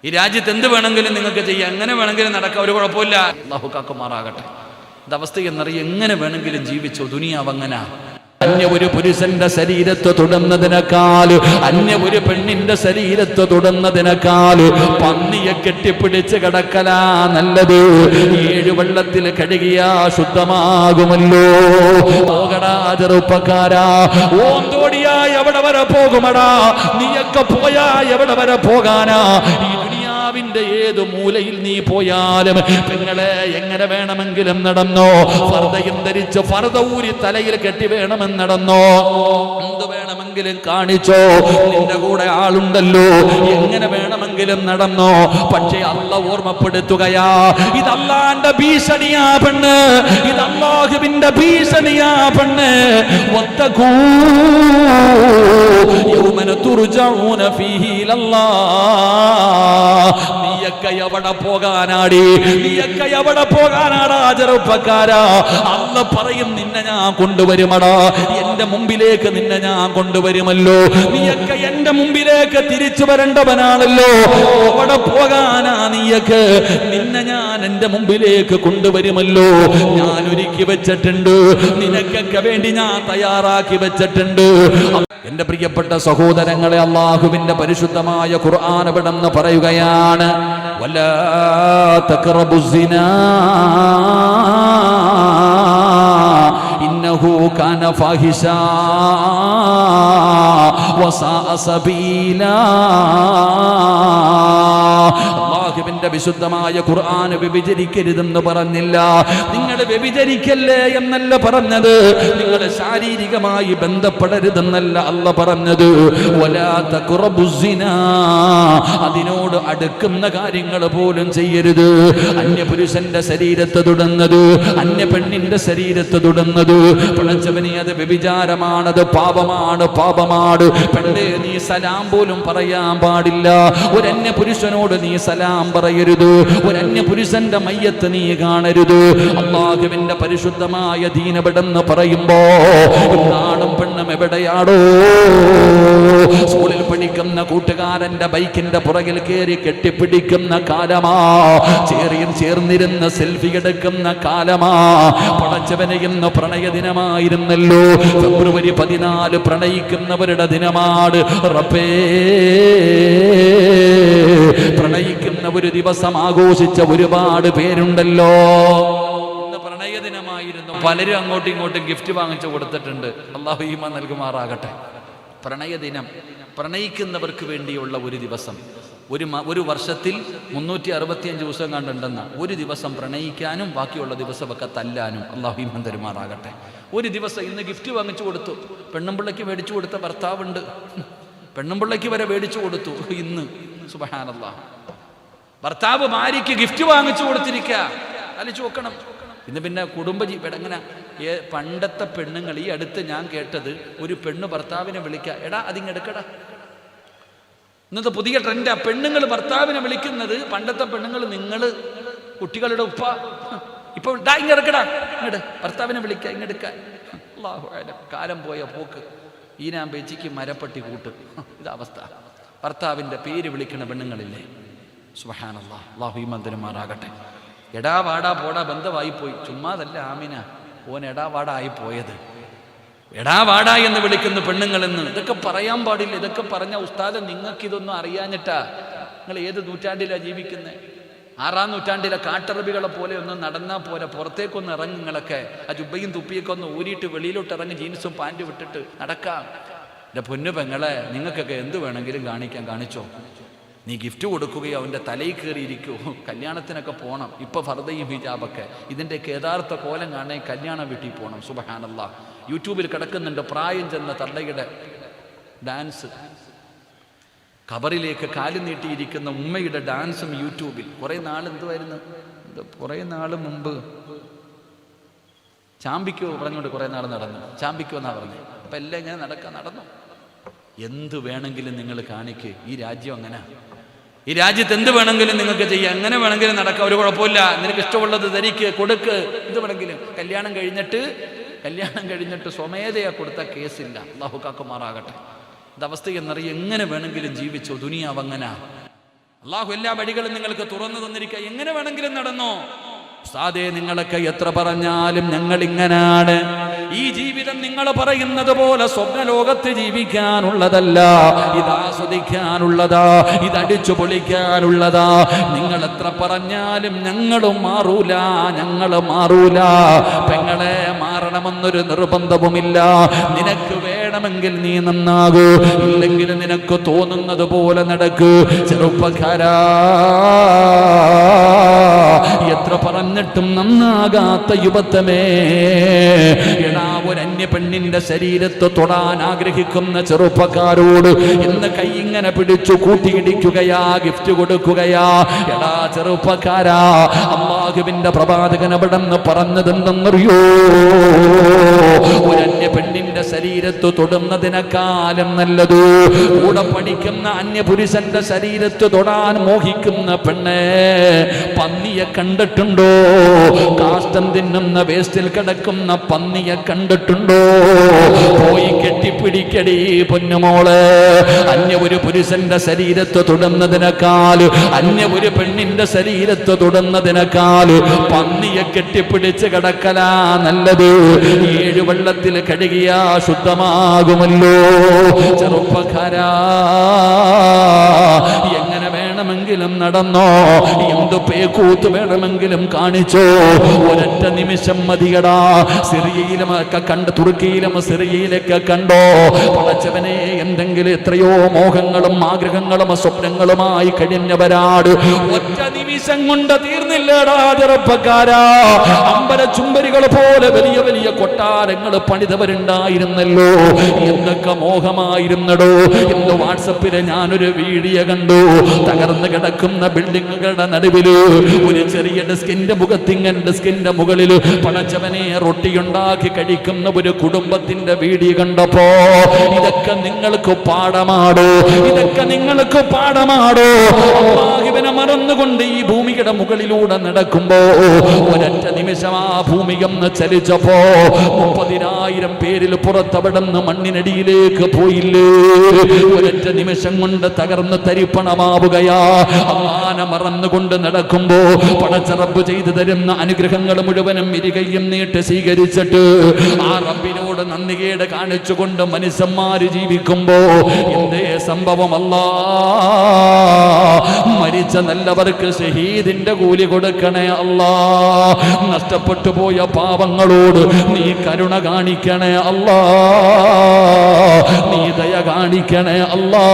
ഈ രാജ്യത്ത് എന്ത് വേണമെങ്കിലും നിങ്ങൾക്ക് ചെയ്യാം, എങ്ങനെ വേണമെങ്കിലും നടക്കാം, ഒരു കുഴപ്പമില്ല. അല്ലാഹു കാക്കുമാറാകട്ടെ. ഇത് അവസ്ഥ എന്നറിയ എങ്ങനെ വേണമെങ്കിലും ജീവിച്ചോ, ദുനിയാവ് അങ്ങനെ. അന്യ ഒരു പുരുഷന്റെ ശരീരത്ത് തൊടുന്നതിനേക്കാൾ, അന്യ ഒരു പെണ്ണിന്റെ ശരീരത്ത് തൊടുന്നതിനേക്കാൾ പന്നിയെ കെട്ടിപ്പിടിച്ച് കിടക്കലാ നല്ലത്. 7 വെള്ളത്തിൽ കഴുകിയാ ശുദ്ധമാകുമല്ലോ. പോകടാ ചെറുപ്പക്കാരാ, ഓന്തോടിയാ എവിടെ വരെ പോകുമടാ, നീയൊക്കെ പോയാ എവിടെ വരെ പോകാനാ? ഈ ദുനിയാവിന്റെ ഏത് മൂലയിൽ നീ പോയാലും പെങ്ങളെ എങ്ങനെ വേണമെങ്കിലും നടന്നോ, ഫർദയും ധരിച്ച് ഫർദ ഊരി തലയിൽ കെട്ടി വേണമെന്ന് നടന്നോ, എന്ത് വേണമെങ്കിലും കാണിച്ചോ, നിന്റെ കൂടെ ആളുണ്ടല്ലോ, എങ്ങനെ വേണമെങ്കിലും നടന്നോ. പക്ഷേ അല്ലാഹു ഓർമ്മപ്പെടുത്തുകയാ, ഇത് അല്ലാഹുവിന്റെ ഭീഷണിയാ പെണ്ണ്, ഇത് അല്ലാഹുവിന്റെ ഭീഷണിയാ പെണ്ണ്. വത്തഖൂ യൗമന തുർജഊന ഫീഹി ഇലല്ലാഹ്. നീയൊക്കെ എവിടെ പോകാനാടി, നീയൊക്കെ എവിടെ പോകാനാടാ ചെറുപ്പക്കാരാ? അല്ലാഹു പറയും, നിന്നെ ഞാൻ കൊണ്ടുവരുമടാ, എന്റെ മുമ്പിലേക്ക് നിന്നെ ഞാൻ കൊണ്ടുവരുമല്ലോ. നീയൊക്കെ എന്റെ മുമ്പിലേക്ക് തിരിച്ചു വരേണ്ടവനാണല്ലോ. എവിടെ പോകാനാ നീയൊക്കെ? നിന്നെ ഞാൻ എന്റെ മുമ്പിലേക്ക് കൊണ്ടുവരുമല്ലോ. ഞാൻ ഒരുക്കി വെച്ചിട്ടുണ്ട്, നിനക്കൊക്കെ വേണ്ടി ഞാൻ തയ്യാറാക്കി വെച്ചിട്ടുണ്ട്. എന്റെ പ്രിയപ്പെട്ട സഹോദരങ്ങളെ, അല്ലാഹുവിന്റെ പരിശുദ്ധമായ ഖുർആൻ ഇവിടെന്ന് പറയുകയാണ്, വലാ തഖറബുസ്സിനാ ഇന്നഹു കാന ഫാഹിശാ വസാഅ സബീലാ. അല്ലാഹുവിന്റെ വിശുദ്ധമായ ഖുർആൻ വ്യഭിചരിക്കരുതെന്ന് പറഞ്ഞില്ല. നിങ്ങൾ വ്യഭിചരിക്കല്ലേ എന്നല്ല പറഞ്ഞത്, നിങ്ങൾ ശാരീരികമായി ബന്ധപ്പെടരുതെന്നല്ല അല്ലാഹു പറഞ്ഞത്. വലാ തഖറബുസ്സിനാ, അതിനോട് അടുക്കുന്ന കാര്യങ്ങൾ പോലും ചെയ്യരുത്. അന്യപുരുഷന്റെ ശരീരത്തെ തൊടുന്നത്, അന്യ പെണ്ണിന്റെ ശരീരത്തെ തൊടുന്നത്, പിഴച്ചവനെ അത് വ്യഭിചാരമാണത്, പാപമാണ്, പാപമാണ്. പെണ്ണേ, നീ സലാം പോലും പറയാൻ പാടില്ല. ഒരു അന്യ പുരുഷനോട് നീ സലാം പറയരുത്. ഒരു അന്യ പുരുഷന്റെ മയ്യത്ത് നീ കാണരുത്. അല്ലാഹുവിന്റെ പരിശുദ്ധമായ ദീൻ എവിടെന്ന് പറയുമ്പോ ആണും പെണ്ണും എവിടെയാടോ? സ്കൂളിൽ പഠിക്കുന്ന കൂട്ടുകാരന്റെ ബൈക്കിന്റെ പുറകിൽ കയറി കെട്ടിപ്പിടിക്കുന്ന കാലമാ, ചേർന്നിരുന്ന സെൽഫി എടുക്കുന്ന കാലമാ. പടച്ചവനെ, ഇന്ന് പ്രണയ ദിനമായിരുന്നല്ലോ. ഫെബ്രുവരി 14 പ്രണയിക്കുന്നവരുടെ ദിനമാണ്. റബ്ബേ, പ്രണയിക്കുന്ന ഒരു ദിവസം ആഘോഷിച്ച ഒരുപാട് പേരുണ്ടല്ലോ. ഇന്ന് പ്രണയ ദിനമായിരുന്നു. പലരും അങ്ങോട്ടും ഇങ്ങോട്ടും ഗിഫ്റ്റ് വാങ്ങിച്ചു കൊടുത്തിട്ടുണ്ട്. അല്ലാഹു ഈമാൻ നൽകുമാറാകട്ടെ. പ്രണയ ദിനം, പ്രണയിക്കുന്നവർക്ക് വേണ്ടിയുള്ള ഒരു ദിവസം. ഒരു വർഷത്തിൽ 365 ദിവസം കണ്ടുണ്ടെന്ന ഒരു ദിവസം പ്രണയിക്കാനും ബാക്കിയുള്ള ദിവസമൊക്കെ തല്ലാനും അല്ലാഹു ഈമാൻ തരുമാറാകട്ടെ. ഒരു ദിവസം ഇന്ന് ഗിഫ്റ്റ് വാങ്ങിച്ചു കൊടുത്തു. പെണ്ണുമ്പിള്ളയ്ക്ക് മേടിച്ചു കൊടുത്ത ഭർത്താവുണ്ട്, പെണ്ണുമ്പിള്ളയ്ക്ക് വരെ മേടിച്ചു കൊടുത്തു. ഇന്ന് സുബ്ഹാനല്ലാഹ്, ഭർത്താവ് ഭാര്യയ്ക്ക് ഗിഫ്റ്റ് വാങ്ങിച്ചു കൊടുത്തിരിക്കുക. ആലോചിച്ച് നോക്കണം. പിന്നെ എങ്ങനെ പണ്ടത്തെ പെണ്ണുങ്ങൾ, ഈ അടുത്ത് ഞാൻ കേട്ടത്, ഒരു പെണ്ണ് ഭർത്താവിനെ വിളിക്കുക, എടാ അതിങ്ങെടുക്കടാ. ഇന്നത്തെ പുതിയ ട്രെൻഡാ, പെണ്ണുങ്ങൾ ഭർത്താവിനെ വിളിക്കുന്നത്. പണ്ടത്തെ പെണ്ണുങ്ങൾ, നിങ്ങൾ കുട്ടികളുടെ ഉപ്പ, ഇപ്പൊ ഇങ്ങെടുക്കടാ, ഇങ്ങട് ഭർത്താവിനെ വിളിക്കുക, ഇങ്ങെടുക്കാൻ. അല്ലാഹു അലം, കാലം പോയ പോക്ക്. ഈനാമ്പേച്ചിക്ക് മരപ്പട്ടി കൂട്ട്, ഇതവസ്ഥ. ഭർത്താവിന്റെ പേര് വിളിക്കുന്ന പെണ്ണുങ്ങളില്ലേ? സുബ്ഹാനല്ലാഹ്, അല്ലാഹു ഈമാൻ തരുമാറാകട്ടെ. എടാ വാടാ പോടാ ബന്ധമായി പോയി. ചുമ്മാതല്ല ആമിന, ഓൻ എടാ വാടാ ആയി പോയത്. എടാ വാടാ എന്ന് വിളിക്കുന്ന പെണ്ണുങ്ങളെന്ന്. ഇതൊക്കെ പറയാൻ പാടില്ല. ഇതൊക്കെ പറഞ്ഞ ഉസ്താദ്, നിങ്ങൾക്ക് ഇതൊന്നും അറിയാഞ്ഞിട്ടാ. നിങ്ങൾ ഏത് നൂറ്റാണ്ടിലാണ് ജീവിക്കുന്നത്? 6-ാം നൂറ്റാണ്ടിലെ കാട്ടറബികളെ പോലെ ഒന്നും നടന്നാൽ പോലെ, പുറത്തേക്കൊന്ന് ഇറങ്ങി. നിങ്ങളൊക്കെ ആ ജുബയും തുപ്പിയൊക്കെ ഒന്ന് ഊരിയിട്ട് വെളിയിലോട്ട് ഇറങ്ങി, ജീൻസും പാൻറ്റും വിട്ടിട്ട് നടക്കാം. എൻ്റെ പൊന്നു പെങ്ങളെ, നിങ്ങൾക്കൊക്കെ എന്ത് വേണമെങ്കിലും കാണിച്ചോ. നീ ഗിഫ്റ്റ് കൊടുക്കുകയോ അവൻ്റെ തലയിൽ കയറിയിരിക്കുമോ? കല്യാണത്തിനൊക്കെ പോകണം. ഇപ്പോൾ ഫർദയും ഹിജാബൊക്കെ, ഇതിൻ്റെയൊക്കെ യഥാർത്ഥ കോലം കാണാൻ കല്യാണ വീട്ടിൽ പോകണം. സുബ്ഹാനല്ലാഹ്, യൂട്യൂബിൽ കിടക്കുന്നുണ്ട് പ്രായം ചെന്ന തള്ളയുടെ ഡാൻസ്. ഖബറിലേക്ക് കാല് നീട്ടിയിരിക്കുന്ന ഉമ്മയുടെ ഡാൻസും യൂട്യൂബിൽ. കുറേ നാൾ മുമ്പ് ചാമ്പിക്കോ പറഞ്ഞുകൊണ്ട് കുറേ നാൾ നടന്നു. ചാമ്പിക്കോ എന്നാ പറഞ്ഞത്. അപ്പം എല്ലാം ഇങ്ങനെ നടന്നു. എന്ത് വേണമെങ്കിലും നിങ്ങൾ കാണിക്ക്. ഈ രാജ്യം അങ്ങനെ. ഈ രാജ്യത്ത് എന്ത് വേണമെങ്കിലും നിങ്ങൾക്ക് ചെയ്യാം, എങ്ങനെ വേണമെങ്കിലും നടക്കാം, ഒരു കുഴപ്പമില്ല. നിനക്ക് ഇഷ്ടമുള്ളത് ധരിക്ക്, കൊടുക്ക്, എന്ത് വേണമെങ്കിലും. കല്യാണം കഴിഞ്ഞിട്ട് സ്വമേധയാ കൊടുത്ത കേസില്ല. അല്ലാഹു കാക്കുമാറാകട്ടെ. ഇത് അവസ്ഥ എന്നറിയ എങ്ങനെ വേണമെങ്കിലും ജീവിച്ചോ, ദുനിയാവ് അങ്ങനെ. അള്ളാഹു എല്ലാ വഴികളും നിങ്ങൾക്ക് തുറന്നു തന്നിരിക്കുക, എങ്ങനെ വേണമെങ്കിലും നടന്നോ. ഉസ്താദേ, നിങ്ങളൊക്കെ എത്ര പറഞ്ഞാലും ഞങ്ങൾ ഇങ്ങനാണ്. ഈ ജീവിതം നിങ്ങൾ പറയുന്നത് പോലെ സ്വപ്നലോകത്ത് ജീവിക്കാനുള്ളതല്ല, ഇത് ആസ്വദിക്കാനുള്ളതാ, ഇതടിച്ചു പൊളിക്കാനുള്ളതാ. നിങ്ങൾ എത്ര പറഞ്ഞാലും ഞങ്ങളും മാറൂല, ഞങ്ങൾ മാറൂല. പെങ്ങളെ, മാറണമെന്നൊരു നിർബന്ധവുമില്ല. നിനക്ക് വേണമെങ്കിൽ നീ നന്നാകൂ, ഇല്ലെങ്കിൽ നിനക്ക് തോന്നുന്നത് പോലെ നടക്കൂ. ചെറുപ്പക്കാരാ, എത്ര പറഞ്ഞിട്ടും നന്നാകാത്ത യുവത്വമേ, എടാ, ഒരു അന്യ പെണ്ണിന്റെ ശരീരത്ത് തൊടാൻ ആഗ്രഹിക്കുന്ന ചെറുപ്പക്കാരോട് ഇന്ന് കൈ ഇങ്ങനെ പിടിച്ചു കൂട്ടിയിടിക്കുകയാ, ഗിഫ്റ്റ് കൊടുക്കുകയാ. എടാ ചെറുപ്പക്കാരാ, അല്ലാഹുവിന്റെ പ്രവാചകൻ അവിടെന്ന് പറഞ്ഞതെന്തെന്നറിയോ? ഒരു അന്യ പെണ്ണിന്റെ ശരീരത്ത് തൊടുന്നതിനേക്കാളും നല്ലത് കൂടെ പഠിക്കുന്ന അന്യപുരുഷന്റെ ശരീരത്ത് തൊടാൻ മോഹിക്കുന്ന പെണ്ണെ, പന്നിയെ കണ്ടിട്ടുണ്ടോ? കാഷ്ടം തിന്നുന്ന വേസ്റ്റിൽ കിടക്കുന്ന പന്നിയെ കണ്ടിട്ടുണ്ടോ? പോയി കെട്ടിപ്പിടിക്കടി പൊന്നുമോള്. അന്യ ഒരു പുരുഷന്റെ ശരീരത്ത് തൊടുന്നതിനേക്കാൾ, അന്യ ഒരു പെണ്ണിന്റെ ശരീരത്ത് തൊടുന്നതിനേക്കാൾ പന്നിയെ കെട്ടിപ്പിടിച്ച് കിടക്കലാ നല്ലത്. 7 വെള്ളത്തിൽ കഴുകിയാ ശുദ്ധമാകുമല്ലോ. ചെറുപ്പക്കാരാ, എങ്ങനെ വേണമെങ്കിലും നടന്നോ, എന്ത് പേക്കൂത്ത് വേണമെങ്കിലും കാണിച്ചോ, ഒരൊറ്റ നിമിഷം മതിയടാ. സിറിയയിലുമൊക്കെ കണ്ട്, തുർക്കിയിലും സിറിയയിലൊക്കെ കണ്ടോ? പടച്ചവനെ, എന്തെങ്കിലും എത്രയോ മോഹങ്ങളും ആഗ്രഹങ്ങളും സ്വപ്നങ്ങളുമായി കഴിഞ്ഞവരാട് ഒറ്റ നിമിഷം കൊണ്ട് തീർന്നില്ലടാ ചെറുപ്പക്കാരാ. അമ്പല ചുംബരികൾ പോലെ വലിയ വലിയ കൊട്ടാരങ്ങൾ പണിതവരുണ്ടായിരുന്നല്ലോ. എന്തൊക്കെ മോഹമായിരുന്നടോ. ഇന്ന് വാട്സപ്പില് ഞാനൊരു വീഡിയോ കണ്ടു. തകർന്നു കിടക്കുന്ന ബിൽഡിങ്ങുകളുടെ നടുവില് ഒരു ചെറിയ ഡെസ്കിന്റെ മുഖത്തിങ്ങനെ ഡെസ്കിന്റെ മുകളിൽ പടച്ചവനെ റൊട്ടിയുണ്ടാക്കി കഴിക്കുന്ന ഒരു കുടുംബത്തിന്റെ വീഡിയോ കണ്ടപ്പോ, ഇതൊക്കെ നിങ്ങൾക്ക് പാഠമാടോ? ഇതൊക്കെ നിങ്ങൾക്ക് പാഠമാടോ? അല്ലാഹുവിനെ മറന്നുകൊണ്ട് ഈ ഭൂമിയുടെ മുകളിലൂടെ നടക്കുമ്പോ ഒരൊറ്റ നിമിഷം ആ ഭൂമി ഒന്ന് ചലിച്ചപ്പോ 30,000 പേരിൽ പുറത്തവിടുന്ന് മണ്ണിനടിയിലേക്ക് പോയില്ലേ? ഒരൊറ്റ നിമിഷം കൊണ്ട് തകർന്ന് തരിപ്പണമാവുകയാ. അല്ലാഹുവിനെ മറന്നുകൊണ്ട് നടക്കുമ്പോ പടച്ച റബ്ബ് ചെയ്തു തരുന്ന അനുഗ്രഹങ്ങൾ മുഴുവനും ഇരുകൈയും നീട്ടി സ്വീകരിച്ചിട്ട് ആ റബ്ബിനോട് നന്ദികേട് കാണിച്ചുകൊണ്ട് മനുഷ്യന്മാര് ജീവിക്കുമ്പോ എന്തേ സംഭവം? മരിച്ച നല്ലവർക്ക് ഷഹീദിന്റെ കൂലി കൊടുക്കണേ അല്ലാ. നഷ്ടപ്പെട്ടു പോയ പാവങ്ങളോട് നീ കരുണ കാണിക്കണേ അല്ലാ, നീ ദയ കാണിക്കണേ അല്ലാ.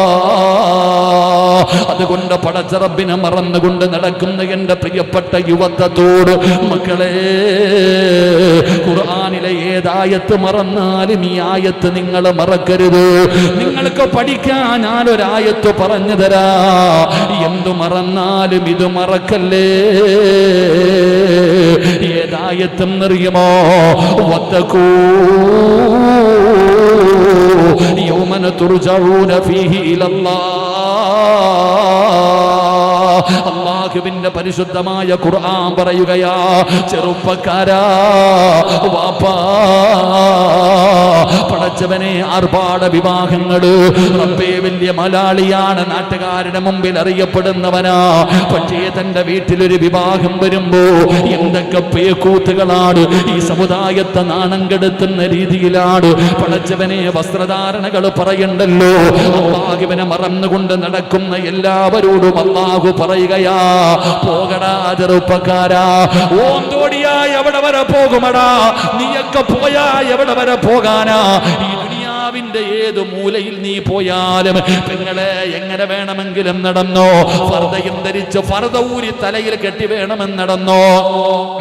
അതുകൊണ്ട് പടച്ച റബ്ബിനെ മറന്നുകൊണ്ട് നടക്കുന്ന എന്റെ പ്രിയപ്പെട്ട യുവത്വത്തോട്, മക്കളെ, ഖുർആനിലെ ഏതായത്ത് മറന്നാലും ഈ ആയത്ത് നിങ്ങൾ മറക്കരുത്. നിങ്ങൾക്ക് പഠിക്കാൻ ഞാനൊരായത്ത് പറഞ്ഞു തരാ. എന്തു മറന്നാലും ഇത് മറക്കല്ലേ. ഏതായത്തും അറിയുമോ? വത്തഖൂ യൗമൻ തുർജഊന ഫീഹി ഇലല്ലാഹ്. അല്ലാഹുവിന്റെ പരിശുദ്ധമായ ഖുർആൻ പറയുകയാ, ചെറുപ്പക്കാരാ, വാപ്പാ, പടച്ചവനെ, ആർഭാട വിവാഹങ്ങള്. റബ്ബേ, വലിയ മലയാളിയാണ്, നാട്ടുകാരുടെ മുമ്പിൽ അറിയപ്പെടുന്നവനാ. പക്ഷേ തന്റെ വീട്ടിലൊരു വിവാഹം വരുമ്പോ എന്തൊക്കെ പേക്കൂത്തുകളാണ്. ഈ സമുദായത്തെ നാണം കെടുത്തുന്ന രീതിയിലാണ് പടച്ചവനെ വസ്ത്രധാരണകൾ പറയണ്ടല്ലോ. അല്ലാഹുവിനെ മറന്നുകൊണ്ട് നടക്കുന്ന എല്ലാവരോടും അല്ലാഹു പറയുകയാ, പോകടാ ചെറുപ്പക്കാരാ. ഓന്തോടിയാ എവിടെ വരെ പോകുമടാ? നീയൊക്കെ പോയാ എവിടെ വരെ പോകാനാ? ഈ ദുനിയാവിന്റെ ഏത് മൂലയിൽ നീ പോയാലും പെങ്ങളെ, എങ്ങനെ വേണമെങ്കിലും നടന്നോ. ഫർദയും ധരിച്ച് ഫർദ ഊരി തലയിൽ കെട്ടി വേണമെന്ന് നടന്നോ.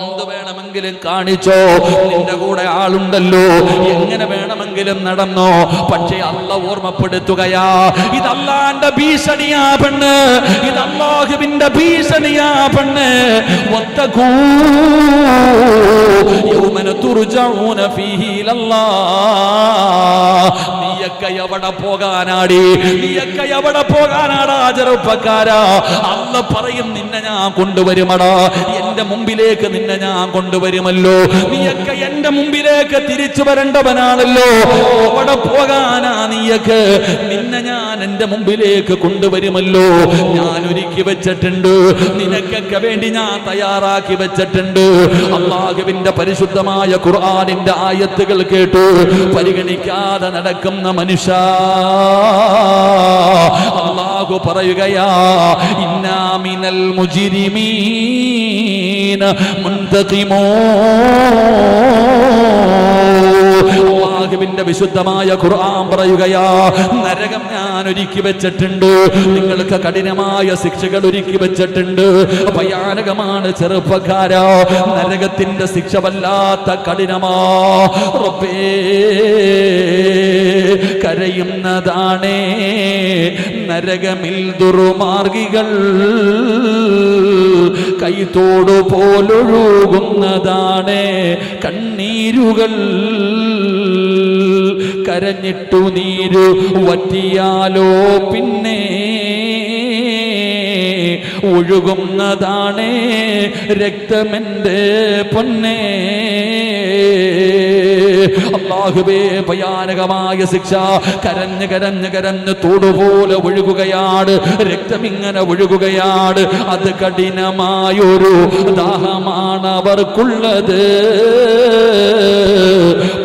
എന്ത് വേണമെങ്കിലും കാണിച്ചോ. നിന്റെ കൂടെ ആളുണ്ടല്ലോ. എങ്ങനെ വേണമെങ്കിലും നടന്നോ. പക്ഷേ അല്ലാഹു ഓർമ്മപ്പെടുത്തുകയാ, ഇത് അല്ലാഹുവിന്റെ ഭീഷണിയാ പെണ്ണ്, ഇത് അല്ലാഹുവിന്റെ ഭീഷണിയാ പെണ്ണ്. വത്തഖൂ യൗമൻ തുർജഊന ഫീഹി ഇലല്ലാഹ്. നീ നീയൊക്കെ എവിടെ പോകാനാടി, നീയൊക്കെ എവിടെ പോകാനാടാ ചെറുപ്പക്കാരാ? അല്ല പറയും നിന്നെ ഞാൻ കൊണ്ടുവരുമടാ, എന്റെ മുമ്പിലേക്ക് നിന്നെ ഞാൻ കൊണ്ടുവരുമല്ലോ. നീയൊക്കെ എന്റെ മുമ്പിലേക്ക് തിരിച്ചു വരേണ്ടവനാണല്ലോ. എവിടെ പോകാനാ നീയൊക്കെ? നിന്നെ ഞാൻ എന്റെ മുമ്പിലേക്ക് കൊണ്ടുവരുമല്ലോ. ഞാൻ ഒരുക്കി വെച്ചിട്ടുണ്ട്, നിനക്കൊക്കെ വേണ്ടി ഞാൻ തയ്യാറാക്കി വെച്ചിട്ടുണ്ട്. അല്ലാഹുവിന്റെ പരിശുദ്ധമായ ഖുർആനിന്റെ ആയത്തുകൾ കേട്ടു പരിഗണിക്കാതെ നടക്കുന്ന മനുഷ്യ, അല്ലാഹു പറയുകയാ, ഇന്നാ മിനൽ മുജ്രിമീന അല്ലാഹുവിന്റെ വിശുദ്ധമായ ഖുർആൻ പറയുകയാ, നരകം ഞാൻ ഒരുക്കി വെച്ചിട്ടുണ്ട്, നിങ്ങൾക്ക് കഠിനമായ ശിക്ഷകൾ ഒരുക്കി വെച്ചിട്ടുണ്ട്. ഭയാനകമാണ് ചെറുപ്പക്കാരാ, നരകത്തിന്റെ ശിക്ഷ വല്ലാത്ത കഠിനമാ. റബ്ബേ, കരയുന്നതാണേ നരകമിൽ ദുർമാർഗികൾ, കൈത്തോടു പോലൊഴുകുന്നതാണ് കണ്ണീരുകൾ. കരഞ്ഞിട്ടു നീരു വറ്റിയാലോ പിന്നെ ഒഴുകുന്നതാണ് രക്തമെന്റെ പൊന്നേ. അല്ലാഹുവേ, ഭയാനകമായ ശിക്ഷ. കരഞ്ഞ് കരഞ്ഞ് കരഞ്ഞ് തോടുപോലെ ഒഴുകുകയാണ്, രക്തമിങ്ങനെ ഒഴുകുകയാണ്. അത് കഠിനമായൊരു ദാഹമാണ് അവർക്കുള്ളത്,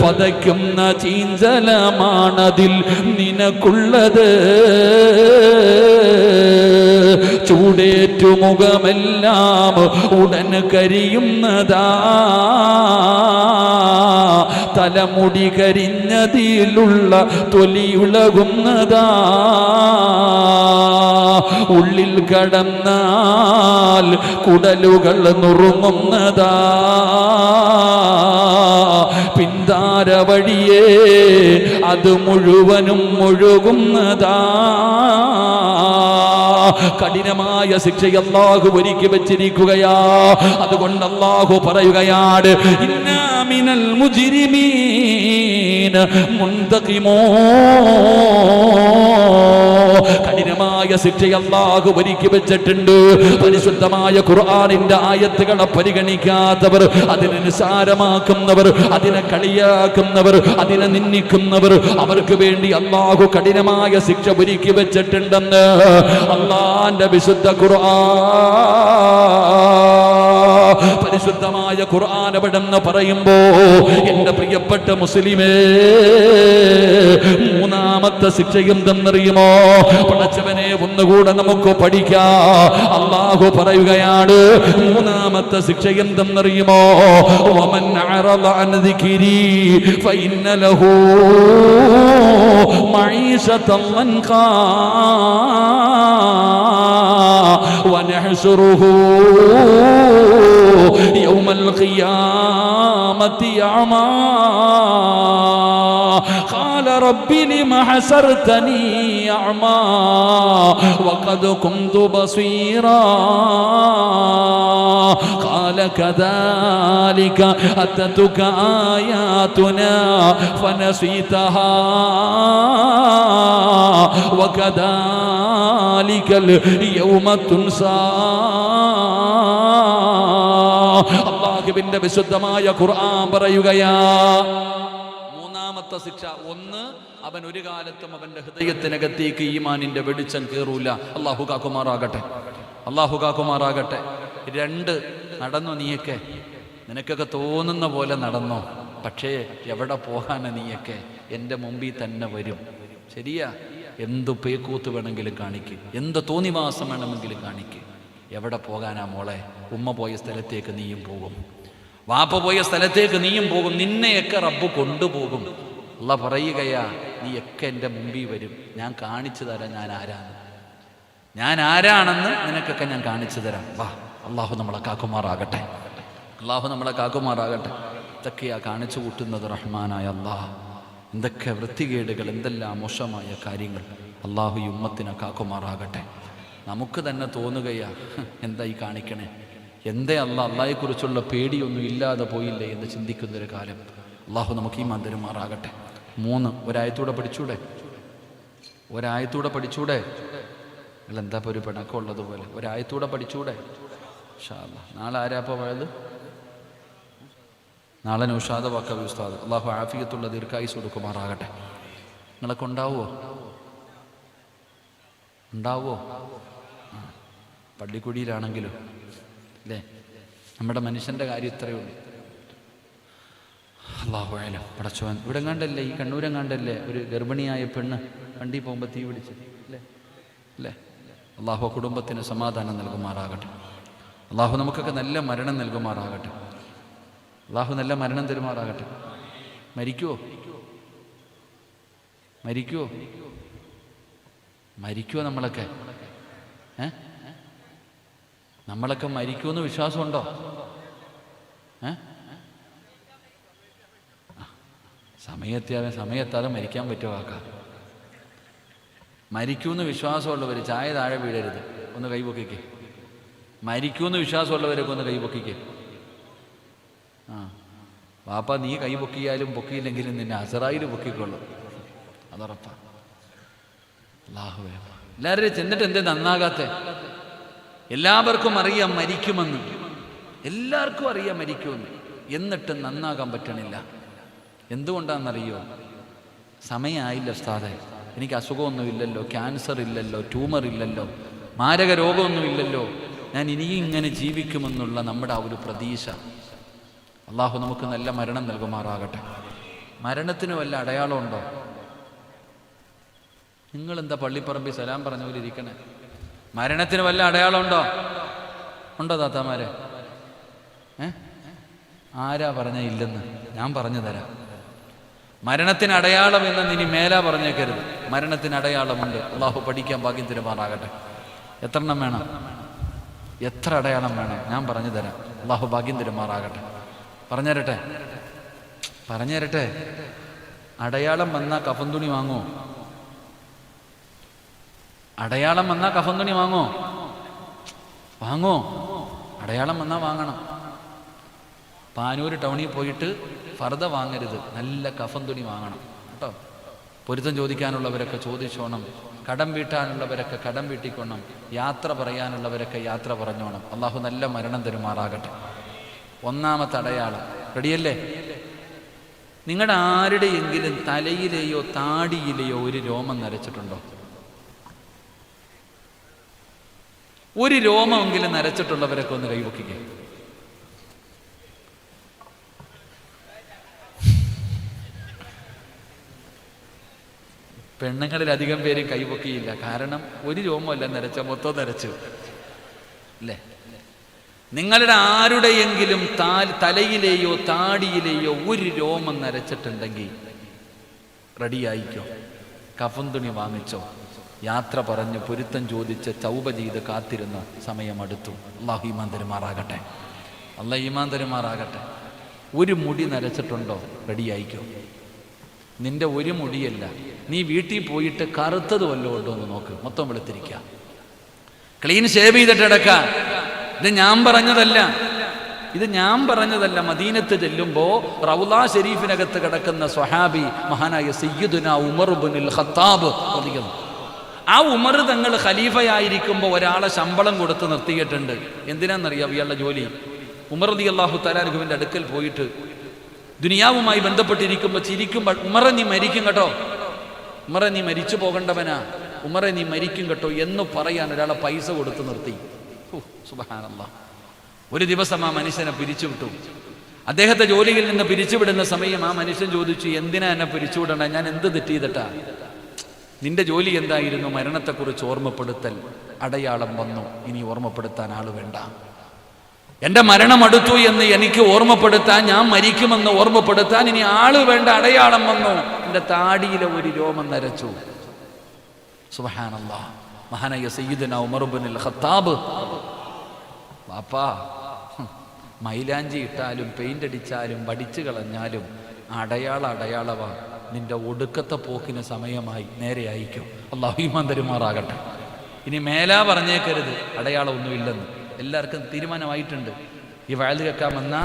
പതയ്ക്കുന്ന ചീഞ്ചലമാണതിൽ നിനക്കുള്ളത്. ചൂടേറ്റു മുഖമെല്ലാം ഉടൻ കരിയുന്നതാ, തലമുടി കരിഞ്ഞതിലുള്ള തൊലിയുളകുന്നതാ. ഉള്ളിൽ കടന്നാൽ കുടലുകൾ നുറുങ്ങുന്നതാ, പിന്താര വഴിയേ അത് മുഴുവനും ഒഴുകുന്നതാ. കഠിനമായ ശിക്ഷ അല്ലാഹു ഒരുക്കി വെച്ചിരിക്കുകയാ. അതുകൊണ്ട് അല്ലാഹു പറയുകയാണ്, ഇന്നാ മിനൽ മുജ്രിമീന മുന്തഖിമോ. കഠിനമായ ശിക്ഷ അല്ലാഹു ഒരുക്കി വെച്ചിട്ടുണ്ട്. പരിശുദ്ധമായ ഖുർആനിന്റെ ആയത്തുകളെ പരിഗണിക്കാത്തവർ, അതിനെ നിസാരമാക്കുന്നവർ, അതിനെ കളിയാക്കുന്നവർ, അതിനെ നിന്ദിക്കുന്നവർ, അവർക്ക് വേണ്ടി അല്ലാഹു കഠിനമായ ശിക്ഷ ഒരുക്കി വെച്ചിട്ടുണ്ടെന്ന് അല്ലാഹുവിന്റെ വിശുദ്ധ ഖുർആൻ. പരിശുദ്ധമായ ഖുർആൻ എവിടെന്ന് പറയുമ്പോ എന്റെ പ്രിയപ്പെട്ട മുസ്ലിമേ, മൂന്നാമത്തെ ശിക്ഷ എന്തെന്നറിയുമോ? പടച്ചവനെ, ഒന്നുകൂടെ നമുക്ക് പഠിക്കാം. അല്ലാഹു പറയുകയാണ്, മൂന്നാമത്തെ ശിക്ഷ എന്തെന്നറിയുമോ? വമൻ അറള അൻ ദിക്രി ഫഇന്ന ലഹു മഈശതൻ ലൻഖാ വനഹ്ശുറുഹു യൗമൽ ഖിയാമത്തി അഅമാ ഖാല റബ്ബി ലിമ ഹസർതനി അഅമാ വഖദ് കുന്തു ബസീറാ ഖാല കദാലിക അതതുക ആയാതുനാ ഫനസീതഹാ വകദാലികൽ യൗമ തുൻസാ. അല്ലാഹുവിന്റെ വിശുദ്ധമായ ഖുർആൻ പറയുകയാ, മൂന്നാമത്തെ ശിക്ഷ. ഒന്ന്, അവൻ ഒരു കാലത്തും അവന്റെ ഹൃദയത്തിനകത്തേക്ക് ഈമാനിന്റെ വെളിച്ചം കേറൂല. അല്ലാഹു കാക്കുമാറാകട്ടെ, അല്ലാഹു കാക്കുമാറാകട്ടെ. രണ്ട്, നടന്നു നീയൊക്കെ, നിനക്കൊക്കെ തോന്നുന്ന പോലെ നടന്നോ, പക്ഷേ എവിടെ പോകാനാ നീയൊക്കെ? എൻ്റെ മുമ്പിൽ തന്നെ വരും. ശരിയാ, എന്തു പേക്കൂത്ത് വേണമെങ്കിലും കാണിക്ക്, എന്ത് തോന്നിവാസം വേണമെങ്കിലും കാണിക്ക്. എവിടെ പോകാനാ മോളെ? ഉമ്മ പോയ സ്ഥലത്തേക്ക് നീയും പോകും, വാപ്പ പോയ സ്ഥലത്തേക്ക് നീയും പോകും, നിന്നെയൊക്കെ റബ്ബ് കൊണ്ടുപോകും. അല്ലാഹ് പറയുകയാ, നീയൊക്കെ എൻ്റെ മുമ്പിൽ വരും, ഞാൻ കാണിച്ചു തരാം ഞാൻ ആരാണെന്ന് നിനക്കൊക്കെ ഞാൻ കാണിച്ചു തരാം. വാ, അള്ളാഹു നമ്മളെ കാക്കുമാറാകട്ടെ, അള്ളാഹു നമ്മളെ കാക്കുമാറാകട്ടെ. ഇതൊക്കെയാ കാണിച്ചു കൂട്ടുന്നത് റഹ്മാനായ അല്ലാഹ്. എന്തൊക്കെ വൃത്തികേടുകൾ, എന്തെല്ലാം മോശമായ കാര്യങ്ങൾ. അള്ളാഹു ഈ ഉമ്മത്തിനെ കാക്കുമാറാകട്ടെ. നമുക്ക് തന്നെ തോന്നുകയാ, എന്തായി കാണിക്കണേ, എന്തേ അള്ളാഹയെക്കുറിച്ചുള്ള പേടിയൊന്നും ഇല്ലാതെ പോയില്ലേ എന്ന് ചിന്തിക്കുന്നൊരു കാലം. അള്ളാഹു നമുക്ക് ഈമാൻ തരുമാറാകട്ടെ. 3 ഒരായത്തൂടെ പഠിച്ചൂടെ? ഒരായത്തൂടെ പഠിച്ചൂടെ? എന്താ ഇപ്പോൾ ഒരു പിണക്കമുള്ളതുപോലെ ഒരായത്തൂടെ പഠിച്ചൂടെ? ഇൻഷാ അല്ലാഹ്. നാളെ ആരാപ്പോൾ പോയത്? നാളെ നൗഷാദ വക്കവി ഉസ്താദ്. അള്ളാഹു ആഫിയത്തുള്ള ദീർഘായുസ് കൊടുക്കുമാറാകട്ടെ. നിങ്ങളൊക്കെ ഉണ്ടാവുമോ? പള്ളിക്കുടിയിലാണെങ്കിലും അല്ലേ? നമ്മുടെ മനുഷ്യൻ്റെ കാര്യം ഇത്രയേ ഉള്ളൂ. അള്ളാഹു ആലം. പടച്ചോൻ ഇവിടെ കണ്ടല്ലേ, ഈ കണ്ണൂരെങ്ങാണ്ടല്ലേ ഒരു ഗർഭിണിയായ പെണ്ണ് വണ്ടി പോകുമ്പോൾ തീ പിടിച്ച് അല്ലേ? അള്ളാഹു കുടുംബത്തിന് സമാധാനം നൽകുമാറാകട്ടെ. അള്ളാഹു നമുക്കൊക്കെ നല്ല മരണം നൽകുമാറാകട്ടെ. അള്ളാഹു നല്ല മരണം തരുമാറാകട്ടെ. മരിക്കുവോ നമ്മളൊക്കെ? നമ്മളൊക്കെ മരിക്കുമെന്ന് വിശ്വാസമുണ്ടോ? സമയത്താതെ മരിക്കാൻ പറ്റുമോ? മരിക്കുമെന്ന് വിശ്വാസമുള്ളവർ ചായ താഴെ വീഴരുത്. ഒന്ന് കൈപൊക്കിക്കേ. മരിക്കുമെന്ന് വിശ്വാസമുള്ളവരൊക്കെ ഒന്ന് കൈപൊക്കിക്കേ. വാപ്പ നീ കൈ പൊക്കിയാലും പൊക്കിയില്ലെങ്കിലും നിന്നെ അസറായിൽ പൊക്കിക്കൊള്ളും, അതുറപ്പാ. അല്ലാഹുവേ, എല്ലാവരും ചെന്നിട്ട് എന്തേ നന്നാകാത്തെ? എല്ലാവർക്കും അറിയാം മരിക്കുമെന്ന്, എല്ലാവർക്കും അറിയാം മരിക്കുമെന്ന്, എന്നിട്ട് നന്നാകാൻ പറ്റണില്ല. എന്തുകൊണ്ടാണെന്നറിയോ? സമയമായില്ല ഉസ്താദേ, എനിക്ക് അസുഖമൊന്നുമില്ലല്ലോ, ക്യാൻസർ ഇല്ലല്ലോ, ട്യൂമർ ഇല്ലല്ലോ, മാരക രോഗമൊന്നുമില്ലല്ലോ, ഞാൻ ഇനിയും ഇങ്ങനെ ജീവിക്കുമെന്നുള്ള നമ്മുടെ ആ ഒരു പ്രതീക്ഷ. അള്ളാഹു നമുക്ക് നല്ല മരണം നൽകുമാറാകട്ടെ. മരണത്തിന് വല്ല അടയാളമുണ്ടോ? നിങ്ങളെന്താ പള്ളിപ്പറമ്പിൽ സലാം പറഞ്ഞ പോലെ ഇരിക്കണേ? മരണത്തിന് വല്ല അടയാളമുണ്ടോ? ഉണ്ടോ താത്താമാരെ? ആരാ പറഞ്ഞ ഇല്ലെന്ന്? ഞാൻ പറഞ്ഞു തരാം. മരണത്തിന് അടയാളം എന്ന് ഇനി മേലാ പറഞ്ഞേക്കരുത്. മരണത്തിന് അടയാളമുണ്ട്. അള്ളാഹു പഠിക്കാൻ ഭാഗ്യം തരുമാറാകട്ടെ. എത്ര എണ്ണം വേണം? എത്ര അടയാളം വേണം? ഞാൻ പറഞ്ഞു തരാം. അള്ളാഹു ഭാഗ്യം തരുമാറാകട്ടെ. പറഞ്ഞുതരട്ടെ. അടയാളം വന്നാൽ കഫൻ തുണി വാങ്ങോ? അടയാളം വന്നാൽ കഫൻ തുണി വാങ്ങോ? അടയാളം വന്നാൽ വാങ്ങണം. പാനൂർ ടൗണിൽ പോയിട്ട് ഫർദ വാങ്ങരുത്, നല്ല കഫൻ തുണി വാങ്ങണം കേട്ടോ. പൊരുത്തം ചോദിക്കാനുള്ളവരൊക്കെ ചോദിച്ചോണം, കടം വീട്ടാനുള്ളവരൊക്കെ കടം വീട്ടിക്കൊണം, യാത്ര പറയാനുള്ളവരൊക്കെ യാത്ര പറഞ്ഞോണം. അള്ളാഹു നല്ല മരണം തരുമാറാകട്ടെ. ഒന്നാമത്തെ അടയാളം റെഡിയല്ലേ? നിങ്ങളുടെ ആരുടെയെങ്കിലും തലയിലെയോ താടിയിലെയോ ഒരു രോമം നരച്ചിട്ടുണ്ടോ? ഒരു രോമമെങ്കിലും നരച്ചിട്ടുള്ളവരൊക്കെ ഒന്ന് കൈവക്കിക്കേ. പെണ്ണുങ്ങളിൽ അധികം പേരും കൈവക്കിയില്ല. കാരണം ഒരു രോമമല്ല നരച്ച, മൊത്തം നരച്ചു അല്ലേ? നിങ്ങളുടെ ആരുടെയെങ്കിലും തലയിലെയോ താടിയിലെയോ ഒരു രോമം നരച്ചിട്ടുണ്ടെങ്കിൽ റെഡിയായിക്കോ, കഫൻ തുണി വാങ്ങിച്ചോ, യാത്ര പറഞ്ഞ് പൊരുത്തം ചോദിച്ച് തൗബ ചെയ്ത് കാത്തിരുന്ന സമയമടുത്തു. അല്ലാഹു ഈമാൻ തരുമാറാകട്ടെ. ഒരു മുടി നരച്ചിട്ടുണ്ടോ? റെഡിയായിക്കോ. നിന്റെ ഒരു മുടിയല്ല, നീ വീട്ടിൽ പോയിട്ട് കറുത്തത് വല്ലതും ഉണ്ടോ എന്ന് നോക്ക്. മൊത്തം വെളുത്തിരിക്കുക, ക്ലീൻ ഷേവ് ചെയ്തിട്ട് കിടക്കുക. ഇത് ഞാൻ പറഞ്ഞതല്ല. മദീനത്ത് ചെല്ലുമ്പോൾ റൗളാ ഷരീഫിനകത്ത് കിടക്കുന്ന സ്വഹാബി മഹാനായ സയ്യിദുനാ ഉമർ ഇബ്നുൽ ഖത്താബ് റളിയല്ലാഹു, ആ ഉമർ തങ്ങൾ ഖലീഫയായിരിക്കുമ്പോൾ ഒരാളെ ശമ്പളം കൊടുത്ത് നിർത്തിയിട്ടുണ്ട്. എന്തിനാണെന്നറിയാം ഇയാളുടെ ജോലി? ഉമർ റളിയല്ലാഹു തആല അൻഹുവിൻ്റെ അടുക്കൽ പോയിട്ട് ദുനിയാവുമായി ബന്ധപ്പെട്ടിരിക്കുമ്പോൾ ചിരിക്കുമ്പോൾ, ഉമറെ നീ മരിക്കും കേട്ടോ, ഉമറെ നീ മരിച്ചു പോകേണ്ടവനാ, ഉമറെ നീ മരിക്കും കേട്ടോ എന്ന് പറയാൻ ഒരാളെ പൈസ കൊടുത്ത് നിർത്തി. സുബ്ഹാനല്ലാഹ്. ഒരു ദിവസം ആ മനുഷ്യനെ പിരിച്ചുവിട്ടു. അദ്ദേഹത്തെ ജോലിയിൽ നിന്ന് പിരിച്ചുവിടുന്ന സമയം ആ മനുഷ്യൻ ചോദിച്ചു, എന്തിനാ എന്നെ പിരിച്ചുവിടണ? ഞാൻ എന്ത് തെറ്റ് ചെയ്തിട്ടാ? നിന്റെ ജോലി എന്തായിരുന്നു? മരണത്തെക്കുറിച്ച് ഓർമ്മപ്പെടുത്തൽ. അടയാളം വന്നു, ഇനി ഓർമ്മപ്പെടുത്താൻ ആള് വേണ്ട. എൻ്റെ മരണം അടുത്തു എന്ന് എനിക്ക് ഓർമ്മപ്പെടുത്താൻ, ഞാൻ മരിക്കുമെന്ന് ഓർമ്മപ്പെടുത്താൻ ഇനി ആള് വേണ്ട. അടയാളം വന്നു, എൻ്റെ താടിയിലെ ഒരു രോമം നരച്ചു. സുബ്ഹാനല്ലാഹ്. മഹാനായ സയ്യിദുനാ ഉമർ ഇബ്നുൽ ഖത്താബ്, വാപ്പാ, മൈലാഞ്ചി ഇട്ടാലും പെയിന്റ് അടിച്ചാലും വടിച്ചു കളഞ്ഞാലും അടയാളവാ. നിന്റെ ഒടുക്കത്തെ പോക്കിന് സമയമായി, നേരെ അയക്കും. അല്ലാഹു ഈമാൻ തരുമാറാകട്ടെ. ഇനി മേലാ പറഞ്ഞേക്കരുത് അടയാളം ഒന്നുമില്ലെന്ന്. എല്ലാവർക്കും തീരുമാനമായിട്ടുണ്ട്. ഈ വഅദ് കേൾക്കാൻ വന്ന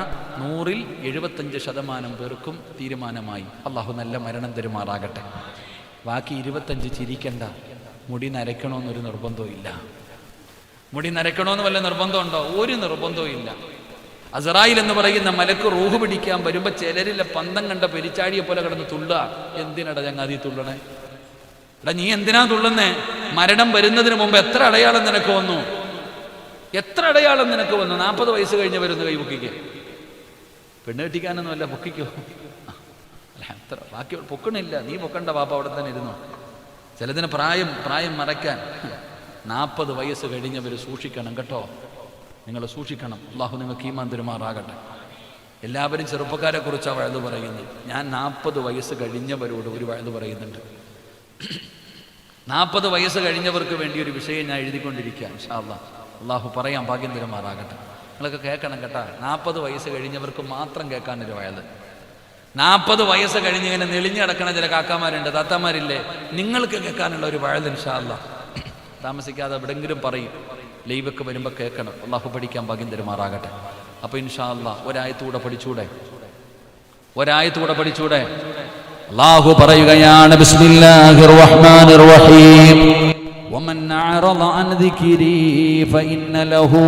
100-ൽ 75% പേർക്കും തീരുമാനമായി. അള്ളാഹു നല്ല മരണം തരുമാറാകട്ടെ. ബാക്കി 25 ചിരിക്കണ്ട. മുടി നരയ്ക്കണമെന്നൊരു നിർബന്ധവും ഇല്ല. മുടി നരയ്ക്കണമെന്ന് വല്ല നിർബന്ധമുണ്ടോ? ഒരു നിർബന്ധവും ഇല്ല. അസ്റായിൽ എന്ന് പറയുന്ന മലക്ക് റൂഹ് പിടിക്കാൻ വരുമ്പോൾ ചിലരിലെ പന്തം കണ്ട പെരിച്ചാടിയെ പോലെ കിടന്ന് തുള്ളുക. എന്തിനടാ ചങ്ങാതി തുള്ളണേ? എടാ നീ എന്തിനാ തുള്ളുന്നേ? മരണം വരുന്നതിന് മുമ്പ് എത്ര അടയാളം നിനക്ക് വന്നു? എത്ര അടയാളം നിനക്ക് വന്നു? 40 വയസ്സ് കഴിഞ്ഞ് വരുന്ന കൈ പൊക്കിക്ക്. പെണ്ണ് കെട്ടിക്കാനൊന്നുമല്ല, പൊക്കിക്കോ. അല്ല, എത്ര ബാക്കി പൊക്കണില്ല. നീ പൊക്കണ്ട പാപ്പ, അവിടെ തന്നെ ഇരുന്നു. ചിലതിന് പ്രായം മറയ്ക്കാൻ 40 വയസ്സ് കഴിഞ്ഞവർ സൂക്ഷിക്കണം കേട്ടോ. നിങ്ങൾ സൂക്ഷിക്കണം. അള്ളാഹു നിങ്ങൾക്ക് ഈമാൻ തരുമാറാകട്ടെ. എല്ലാവരും ചെറുപ്പക്കാരെ കുറിച്ചാണ് വഅദ് പറയുന്നത്. ഞാൻ 40 വയസ്സ് കഴിഞ്ഞവരോട് ഒരു വഅദ് പറയുന്നുണ്ട്. 40 വയസ്സ് കഴിഞ്ഞവർക്ക് വേണ്ടി ഒരു വിഷയം ഞാൻ എഴുതിക്കൊണ്ടിരിക്കുക. ഇൻഷാ അല്ലാഹ് അള്ളാഹു പറയാൻ ഭാഗ്യം തരുമാറാകട്ടെ. നിങ്ങളൊക്കെ കേൾക്കണം കേട്ടാ. 40 വയസ്സ് കഴിഞ്ഞവർക്ക് മാത്രം കേൾക്കാനൊരു വഅദ്. 40 വയസ്സ് കഴിഞ്ഞ് ഇങ്ങനെ നെളിഞ്ഞ് കിടക്കണ ചില കാക്കാമാരുണ്ട്, താത്താമാരില്ലേ, നിങ്ങൾക്ക് കേൾക്കാനുള്ള ഒരു വഅദ് ഇൻഷാ അല്ലാഹ് താമസിക്കാതെ എവിടെങ്കിലും പറയും. ലൈവൊക്കെ വരുമ്പോൾ കേൾക്കണം. അള്ളാഹു പഠിക്കാൻ ഭാഗ്യം തരുമാറാകട്ടെ. അപ്പോൾ ഇൻഷാ അല്ലാഹ് ഒരായത്തൂടെ പഠിച്ചൂടെ? അള്ളാഹു പറയുകയാണ്, ബിസ്മില്ലാഹിർ റഹ്മാനിർ റഹീം, വമൻ അഅറദ അൻ ദിക്രി ഫഇന്ന ലഹു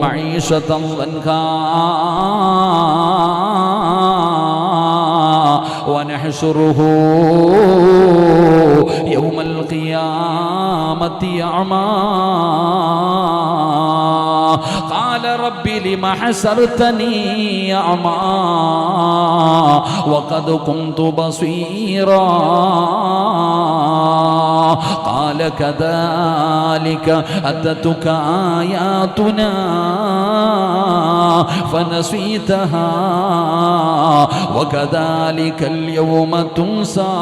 മഈശതൻ ദൻകാ വനഹ്ശുറുഹു യൗമൽ ഖിയാമത്തി അഅമാ قال رب لم حشرتني أعمى وقد كنت بصيرا قال كذلك أتتك آياتنا فنسيتها وكذلك اليوم تنسى.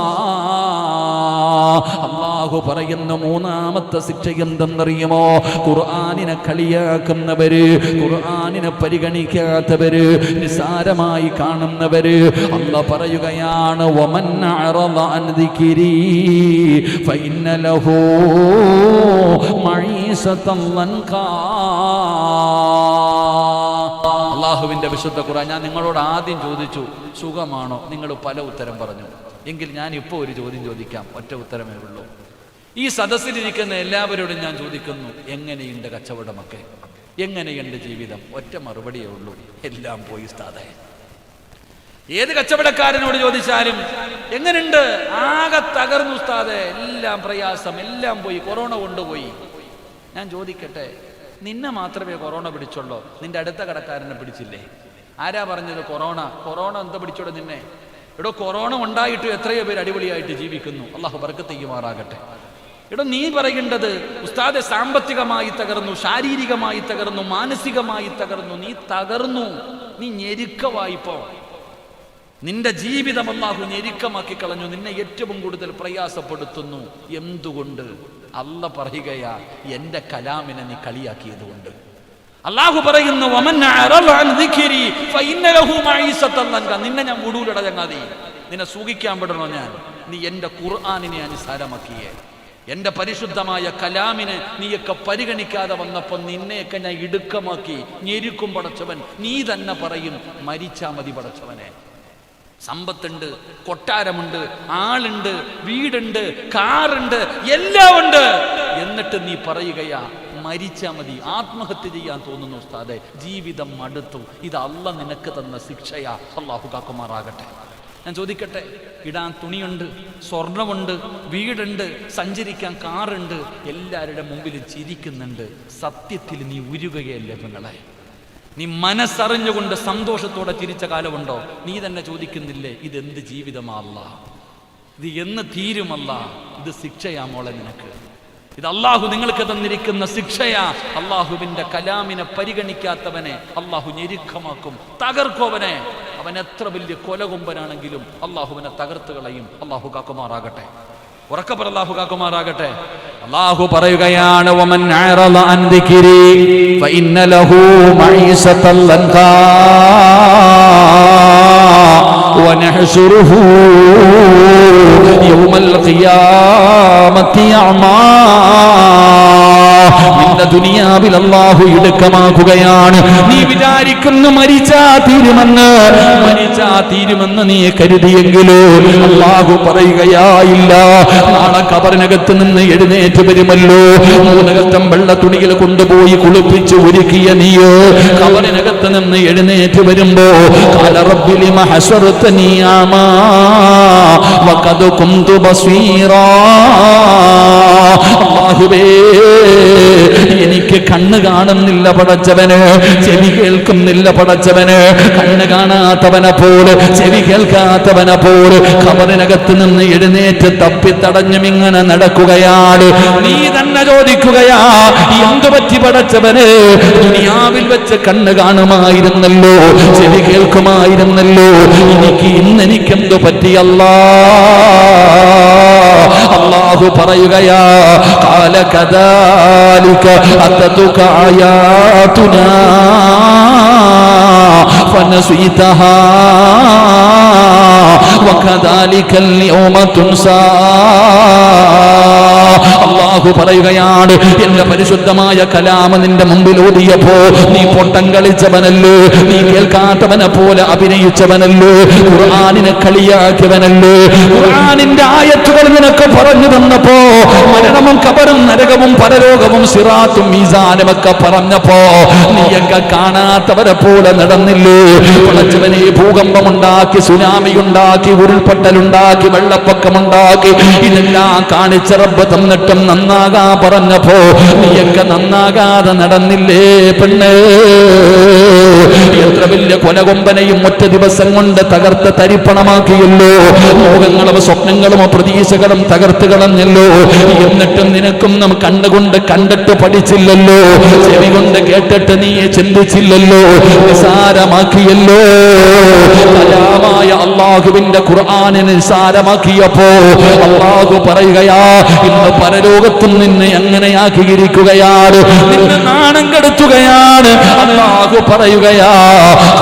അല്ലാഹു പറയുന്ന മൂന്നാമത്തെ ശിക്ഷ എന്തെന്നറിയുമോ? ഖുർആനിനെ കളിയാക്കുന്നവര്, ഖുർആനിനെ പരിഗണിക്കാത്തവര്, നിസാരമായി കാണുന്നവര്. അല്ലാഹു പറയുകയാണ്, വമൻ അഅറദ അൻ ദിക്രി ഫഇന്ന ലഹു മഈശതൻ ദൻകാ. അല്ലാഹുവിന്റെ വിശുദ്ധ ഖുർആൻ. ഞാൻ നിങ്ങളോട് ആദ്യം ചോദിച്ചു സുഖമാണോ? നിങ്ങൾ പല ഉത്തരം പറഞ്ഞു. എങ്കിൽ ഞാൻ ഇപ്പോൾ ഒരു ചോദ്യം ചോദിക്കാം. ഒറ്റ ഉത്തരമേ ഉള്ളൂ. ഈ സദസ്സിലിരിക്കുന്ന എല്ലാവരോടും ഞാൻ ചോദിക്കുന്നു, എങ്ങനെയുണ്ട് കച്ചവടമൊക്കെ? എങ്ങനെയുണ്ട് ജീവിതം? ഒറ്റ മറുപടിയേ ഉള്ളൂ, എല്ലാം പോയി ഉസ്താദേ. ഏത് കച്ചവടക്കാരനോട് ചോദിച്ചാലും എങ്ങനെയുണ്ട്? ആകെ തകർന്നു ഉസ്താദേ, എല്ലാം പ്രയാസം, എല്ലാം പോയി, കൊറോണ കൊണ്ടുപോയി. ഞാൻ ചോദിക്കട്ടെ, നിന്നെ മാത്രമേ കൊറോണ പിടിച്ചുള്ളൂ? നിന്റെ അടുത്ത കടക്കാരനെ പിടിച്ചില്ലേ? ആരാ പറഞ്ഞത് കൊറോണ എന്താ പിടിച്ചോടെ നിന്നെ? എടോ, കൊറോണ ഉണ്ടായിട്ട് എത്രയോ പേര് അടിപൊളിയായിട്ട് ജീവിക്കുന്നു. അള്ളാഹു ബർക്കത്ത് ചെയ്യുമാറാകട്ടെ. എടോ, നീ പറയേണ്ടത് ഉസ്താദെ സാമ്പത്തികമായി തകർന്നു, ശാരീരികമായി തകർന്നു, മാനസികമായി തകർന്നു. നീ തകർന്നു, നീ ഞെരുക്കവായിപ്പോ. നിന്റെ ജീവിതം അല്ലാഹു ഞെരുക്കമാക്കി കളഞ്ഞു. നിന്നെ ഏറ്റവും കൂടുതൽ പ്രയാസപ്പെടുത്തുന്നു. എന്തുകൊണ്ട്? അല്ല പറയുകയാ, എന്റെ കലാമിനെ നീ കളിയാക്കിയത് കൊണ്ട്. അല്ലാഹു പറയുന്നു, വമൻ അഅറദ അൻ ദിക്രി ഫഇന്ന ലഹു മഈശതൻ ദൻകാ. നിന്നെ ഞാൻ വിടൂലട ചങ്ങാതി. നിന്നെ സൂഖിക്കാൻ വിടണോ ഞാൻ? നീ എന്റെ ഖുർആനിനെ അനുസാരമാക്കിയേ, എന്റെ പരിശുദ്ധമായ കലാമിനെ നീയൊക്കെ പരിഗണിക്കാതെ വന്നപ്പോൾ നിന്നെയൊക്കെ ഞാൻ ഇടുക്കമാക്കി ഞെരുക്കും പടച്ചവൻ. നീ തന്നെ പറയും, മരിച്ചാ മതി പടച്ചവനെ. സമ്പത്തുണ്ട്, കൊട്ടാരമുണ്ട്, ആളുണ്ട്, വീടുണ്ട്, കാറുണ്ട്, എല്ലാം ഉണ്ട്. എന്നിട്ട് നീ പറയുകയാ മരിച്ചാ മതി. ആത്മഹത്യ ചെയ്യാൻ തോന്നുന്നു ഉസ്താദേ, ജീവിതം മടുത്തു. ഇത് അല്ലാഹ് നിനക്ക് തന്ന ശിക്ഷയാ. അല്ലാഹു കാക്കുമാറാകട്ടെ. ഞാൻ ചോദിക്കട്ടെ, ഇടാൻ തുണിയുണ്ട്, സ്വർണമുണ്ട്, വീടുണ്ട്, സഞ്ചരിക്കാൻ കാറുണ്ട്, എല്ലാവരുടെ മുമ്പിൽ ചിരിക്കുന്നുണ്ട്. സത്യത്തിൽ നീ ഉരുകയല്ലേ പെങ്ങളെ? നീ മനസ്സറിഞ്ഞുകൊണ്ട് സന്തോഷത്തോടെ ചിരിച്ച കാലമുണ്ടോ? നീ തന്നെ ചോദിക്കുന്നില്ലേ, ഇതെന്ത് ജീവിതമാ അല്ലാഹ്? ഇത് എന്ന് തീരുമല്ല? ഇത് ശിക്ഷയാ മോളെ നിനക്ക്. ഇത് അല്ലാഹു നിങ്ങൾക്ക് തന്നിരിക്കുന്ന ശിക്ഷയാ. അല്ലാഹുവിന്റെ കലാമിനെ പരിഗണിക്കാത്തവനെ അല്ലാഹു ഞെരുക്കമാക്കും, തകർക്കുവനെ. അവൻ എത്ര വലിയ കൊലകൊമ്പനാണെങ്കിലും അല്ലാഹുവിനെ തകർത്ത് കളയും. അല്ലാഹു കാക്കുമാറാകട്ടെ. ഉറക്കെ പറ, അല്ലാഹു കാക്കുമാറാകട്ടെ. അല്ലാഹു പറയുകയാണ്, വമൻ അഅറദ അൻ ദിക്രി ഫഇന്ന ലഹു മഈശതൻ ദൻകാ വനഹ്ശുറുഹു യൗമൽ ഖിയാമത്തി അഅമാ. നിന്റെ ദുനിയാവിൽ അല്ലാഹു ഇടുക്കമാക്കുകയാണ്. നീ വിചാരിക്കുന്നു മരിച്ചാ തീരുമെന്ന് നീ കരുതിയെങ്കിലോ അല്ലാഹു പറയുകയായില്ല. നാളെ ഖബറിനകത്ത് നിന്ന് എഴുന്നേറ്റ് വരുമല്ലോ. 3 കഷ്ടം വെള്ള തുണിയിൽ കൊണ്ടുപോയി കുളിപ്പിച്ച് ഒരുക്കിയ നീയോ ഖബറിനകത്ത് നിന്ന് എഴുന്നേറ്റ് വരുമ്പോ ഖാല റബ്ബി ലിമ ഹശറതനി ആമാ വഖദ് കുന്തു ബസീറാ. അല്ലാഹുവേ, എനിക്ക് കണ്ണ് കാണുന്നില്ല പടച്ചവന്, ചെവി കേൾക്കുന്നില്ല പടച്ചവന്. കണ്ണ് കാണാത്തവനെ പോലെ, ചെവി കേൾക്കാത്തവനെ പോലെ ഖബറിനകത്ത് നിന്ന് എഴുന്നേറ്റ് തപ്പിത്തടഞ്ഞും ഇങ്ങനെ നടക്കുകയാണ്. നീ തന്നെ ചോദിക്കുകയാ, എന്തു പറ്റി പടച്ചവന്? ദുനിയാവിൽ വെച്ച് കണ്ണ് കാണുമായിരുന്നല്ലോ, ചെവി കേൾക്കുമായിരുന്നല്ലോ, എനിക്കെന്തു പറ്റിയല്ലാ? അല്ലാഹു പറയുകയാ, ഖാല കദാലിക അതതുക ആയാതുനാ ഫനസീതഹാ വകദാലികൽ യൗമ തുൻസാ. അല്ലാഹു പറയുകയാണ്, എന്റെ പരിശുദ്ധമായ കലാമ നിന്റെ മുമ്പിൽ ഓതിയപ്പോ നീ പൊട്ടം കളിച്ചവനല്ലോ, നീ കേൾക്കാത്തവനെ പോലെ അഭിനയിച്ചവനല്ലോ, ഖുർആനിനെ കളിയാക്കിയവനല്ലോ, ഖുർആനിന്റെ ആയത്തുകൾ നിനക്ക് പറഞ്ഞു തന്നപ്പോ മരണവും ഖബറും നരകവും പരലോകവും സിറാത്തും മീസാനും ഒക്കെ പറഞ്ഞപ്പോ നീയൊക്കെ കാണാത്തവരെ പോലെ നടന്നില്ലേ? പടച്ചവനെ, ഭൂകമ്പമുണ്ടാക്കി, സുനാമി ഉണ്ടാക്കി, ഉരുൾപൊട്ടലുണ്ടാക്കി, വെള്ളപ്പൊക്കമുണ്ടാക്കി, ഇതെല്ലാം കാണിച്ച റബ്ബ് തന്നിട്ടും നന്നാകാ പറഞ്ഞപ്പോ നീയൊക്കെ നന്നാകാതെ നടന്നില്ലേ പെണ്ണ്? എത്ര വലിയ കൊലകൊമ്പനെയും ഒറ്റ ദിവസം കൊണ്ട് തകർത്ത് തരിപ്പണമാക്കിയല്ലോ. മോഹങ്ങളും സ്വപ്നങ്ങളും പ്രതീക്ഷകളും തകർത്ത് കളഞ്ഞല്ലോ. എന്നിട്ടും നിനക്കും നാം കണ്ടുകൊണ്ട് കണ്ടിട്ട് പഠിച്ചില്ലല്ലോ, ചെവി കൊണ്ട് കേട്ടിട്ട് നീ ചിന്തിച്ചില്ലല്ലോ, നിസാരമാക്കിയല്ലോ. കലാമായ അല്ലാഹുവിന്റെ ഖുർആനിനെ നിസാരമാക്കിയപ്പോ അല്ലാഹു പറയുകയാ, ഇന്ന് പരലോകത്തും നിന്നെ എങ്ങനെയാക്കിയിരിക്കുകയാണ്, നിന്നെ നാണം കെടുത്തുകയാണ്. അല്ലാഹു പറയുകയാ,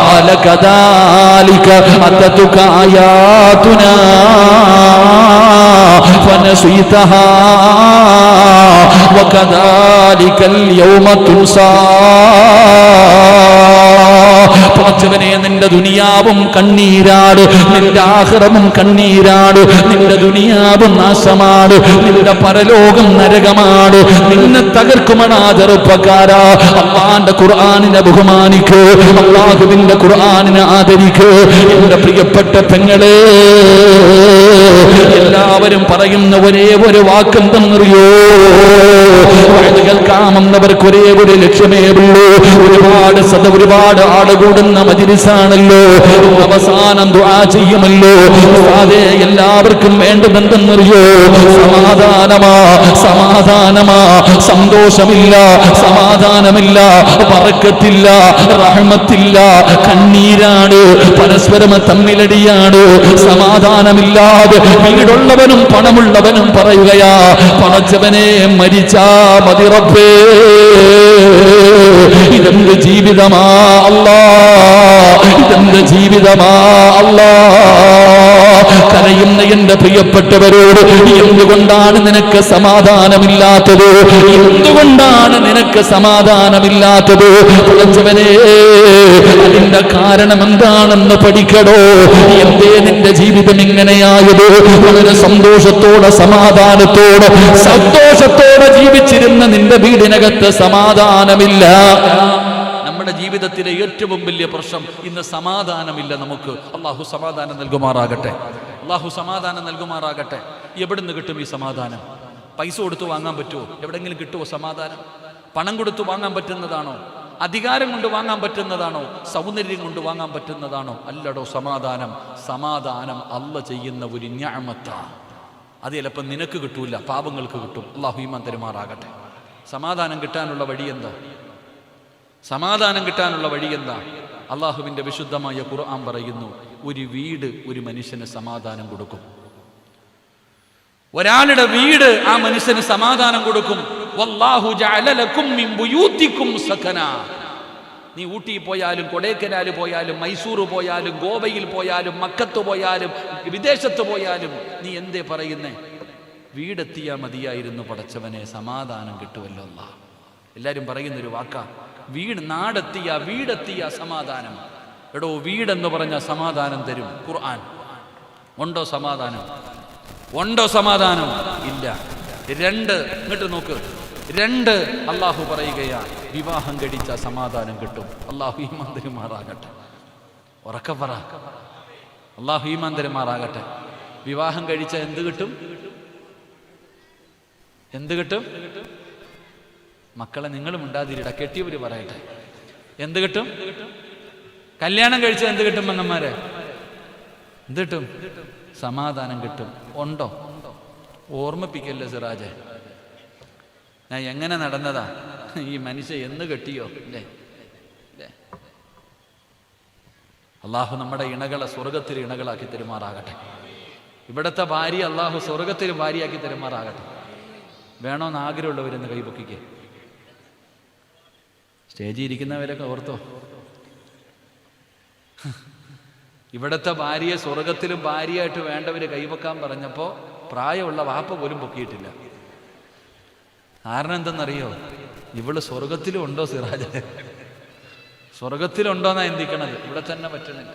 ഖാല കദാലിക അതതുക ആയാതുനാ ഫനസീതഹാ വകദാലികൽ യൗമ തുൻസാ. പടച്ചവനെ, നിന്റെ ദുനിയാവും കണ്ണീരാട്, നിന്റെ ആഖിറവും കണ്ണീരാട്, നിന്റെ ദുനിയാവും നാശമാണ്, നിന്റെ പരലോകം നരകമാണ്. നിന്നെ തകർക്കുമണാ ചെറുപ്പക്കാരാ. അല്ലാഹുവിന്റെ ഖുർആനിനെ ബഹുമാനിക്ക്, അല്ലാഹുവിന്റെ ഖുർആനിനെ ആദരിക്ക്. എന്റെ പ്രിയപ്പെട്ട പെങ്ങളെ, എല്ലാവരും പറയുന്ന ഒരേ ഒരു വാക്കെന്തെന്നറിയോ? കേൾക്കാമെന്നവർക്ക് ഒരേ ഒരു ലക്ഷ്യമേ ഉള്ളൂ. ഒരുപാട് ആളുകൂടുന്ന മജ്‌ലിസാണല്ലോ, അവസാനം ദുആ ചെയ്യുമല്ലോ. അതെ, എല്ലാവർക്കും വേണ്ടതെന്തെന്നറിയോ? സമാധാനമാ, സന്തോഷമില്ല, സമാധാനമില്ല, ബറക്കത്തില്ല, റഹ്മത്തില്ല, കണ്ണീരാണ്, പരസ്പരം തമ്മിലടിയാണ്. സമാധാനമില്ലാതെ വീടുള്ളവനും പണമുള്ളവനും പറയുകയാ, പടച്ചവനെ മരിച്ചാ മതി റബ്ബേ. ഇതെന്ത് ജീവിതമാ അല്ലാ, ഇതെന്ത് ജീവിതമാ അല്ലാ. കരയുന്ന എന്റെ പ്രിയപ്പെട്ടവരോട്, എന്തുകൊണ്ടാണ് നിനക്ക് സമാധാനമില്ലാത്തത്? എന്തുകൊണ്ടാണ് നിനക്ക് സമാധാനമില്ലാത്തത്? പടച്ചവനെ, അതിന്റെ കാരണം എന്താണെന്ന് പഠിക്കടോ. എന്തേ നിന്റെ ജീവിതം ഇങ്ങനെയായത്? വളരെ സന്തോഷത്തോടെ, സമാധാനത്തോടെ, സന്തോഷത്തോടെ ജീവിച്ചിരുന്ന നിന്റെ വീടിനകത്ത് സമാധാനമില്ല. നമ്മുടെ ജീവിതത്തിലെ ഏറ്റവും വലിയ പ്രശ്നം ഇന്ന് സമാധാനമില്ല നമുക്ക്. അല്ലാഹു സമാധാനം നൽകുമാറാകട്ടെ, അല്ലാഹു സമാധാനം നൽകുമാറാകട്ടെ. എവിടുന്ന് കിട്ടും ഈ സമാധാനം? പൈസ കൊടുത്ത് വാങ്ങാൻ പറ്റുമോ? എവിടെങ്കിലും കിട്ടുമോ സമാധാനം? പണം കൊടുത്ത് വാങ്ങാൻ പറ്റുന്നതാണോ? അധികാരം കൊണ്ട് വാങ്ങാൻ പറ്റുന്നതാണോ? സൗന്ദര്യം കൊണ്ട് വാങ്ങാൻ പറ്റുന്നതാണോ? അല്ലടോ. സമാധാനം അല്ലാഹു ചെയ്യുന്ന ഒരു നിഅമത്താണ്. അത് ചിലപ്പോൾ നിനക്ക് കിട്ടൂല, പാപങ്ങൾക്ക് കിട്ടും. അല്ലാഹു ഈമാൻ തരുമാറാകട്ടെ. സമാധാനം കിട്ടാനുള്ള വഴി എന്താ? അള്ളാഹുവിൻ്റെ വിശുദ്ധമായ ഖുർആൻ പറയുന്നു, ഒരു വീട് ഒരു മനുഷ്യന് സമാധാനം കൊടുക്കും. ഒരാളുടെ വീട് ആ മനുഷ്യന് സമാധാനം കൊടുക്കും. വല്ലാഹു ജഅല ലക്കും മിൻ ബുയൂതികും സകനാ. നീ ഊട്ടി പോയാലും, കൊടൈക്കനാൽ പോയാലും, മൈസൂർ പോയാലും, ഗോവയിൽ പോയാലും, മക്കത്ത് പോയാലും, വിദേശത്ത് പോയാലും നീ എന്തേ പറയുന്നേ? വീടെത്തിയാ മതിയായിരുന്നു പടച്ചവനെ, സമാധാനം കിട്ടുമല്ലോ. അല്ലാഹ് എല്ലാവരും പറയുന്നൊരു വാക്കാ വീടെത്തിയ സമാധാനം. എടോ, വീടെന്ന് പറഞ്ഞ സമാധാനം തരും ഖുർആൻ. ഉണ്ടോ സമാധാനം? ഇല്ല. 2 ഇങ്ങോട്ട് നോക്ക്. 2 അള്ളാഹു പറയുകയാ, വിവാഹം കഴിച്ച സമാധാനം കിട്ടും. അള്ളാഹു ഈമാൻ തരുമാറാകട്ടെ. ഉറക്കെ പറ, അള്ളാഹു ഈമാൻ തരുമാറാകട്ടെ. വിവാഹം കഴിച്ച എന്ത് കിട്ടും? മക്കളെ നിങ്ങളും ഉണ്ടാതിരിട, കെട്ടിയവര് പറയട്ടെ. എന്ത് കിട്ടും? കല്യാണം കഴിച്ച എന്ത് കിട്ടും? പെങ്ങന്മാരെ എന്ത് കിട്ടും? സമാധാനം കിട്ടും. ഉണ്ടോ? ഓർമ്മിപ്പിക്കല്ലേ സിറാജെ, ഞാൻ എങ്ങനെ നടന്നതാ, ഈ മനുഷ്യ എന്ന് കെട്ടിയോ? അല്ലേ? അള്ളാഹു നമ്മുടെ ഇണകളെ സ്വർഗത്തിൽ ഇണകളാക്കി തരുമാറാകട്ടെ. ഇവിടുത്തെ ഭാര്യ അള്ളാഹു സ്വർഗത്തിൽ ഭാര്യയാക്കി തരുമാറാകട്ടെ. വേണോന്ന് ആഗ്രഹമുള്ളവരെന്ന് കൈപൊക്കിക്കേ. സ്റ്റേജിൽ ഇരിക്കുന്നവരൊക്കെ ഓർത്തോ, ഇവിടുത്തെ ഭാര്യയെ സ്വർഗത്തിലും ഭാര്യയായിട്ട് വേണ്ടവര് കൈവക്കാൻ പറഞ്ഞപ്പോൾ പ്രായമുള്ള വാപ്പ പോലും പൊക്കിയിട്ടില്ല. കാരണം എന്തെന്നറിയോ? ഇവള് സ്വർഗത്തിലും ഉണ്ടോ സിറാജ്? സ്വർഗത്തിലുണ്ടോന്നാ ചിന്തിക്കണത്. ഇവിടെ തന്നെ പറ്റണില്ല.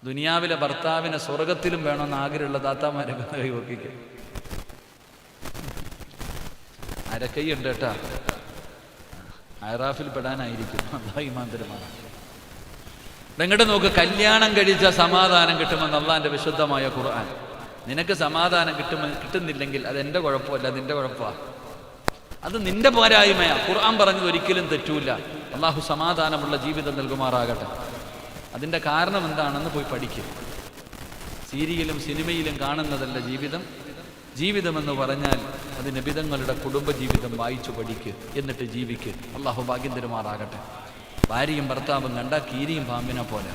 ദുനിയാവിലെ ഭർത്താവിനെ സ്വർഗത്തിലും വേണമെന്ന് ആഗ്രഹമുള്ള താത്താമാരൊക്കെ കൈ പൊക്കിക്കുക. അരക്കൈയുണ്ട് കേട്ടാ, അയറാഫിൽ പെടാനായിരിക്കും. അല്ലാഹു ഈമാൻ തരുമാറാകട്ടെ. ഇങ്ങോട്ട് നോക്ക്, കല്യാണം കഴിച്ച സമാധാനം കിട്ടുമെന്ന് അള്ളാന്റെ വിശുദ്ധമായ ഖുർആൻ. നിനക്ക് സമാധാനം കിട്ടുന്നില്ലെങ്കിൽ അത് എൻ്റെ കുഴപ്പമല്ല, നിന്റെ കുഴപ്പമാണ്. അത് നിന്റെ പോരായ്മയാ. ഖുർആൻ പറഞ്ഞത് ഒരിക്കലും തെറ്റൂല. അള്ളാഹു സമാധാനമുള്ള ജീവിതം നൽകുമാറാകട്ടെ. അതിൻ്റെ കാരണം എന്താണെന്ന് പോയി പഠിക്കും. സീരിയലും സിനിമയിലും കാണുന്നതല്ല ജീവിതം. ജീവിതമെന്ന് പറഞ്ഞാൽ അത് നബിതങ്ങളുടെ കുടുംബജീവിതം വായിച്ചു പഠിക്ക്, എന്നിട്ട് ജീവിക്ക്. അള്ളാഹു ഭാഗ്യം തരുമാറാകട്ടെ. ഭാര്യയും ഭർത്താവും കണ്ട കീരിയും പാമ്പിനെ പോലെ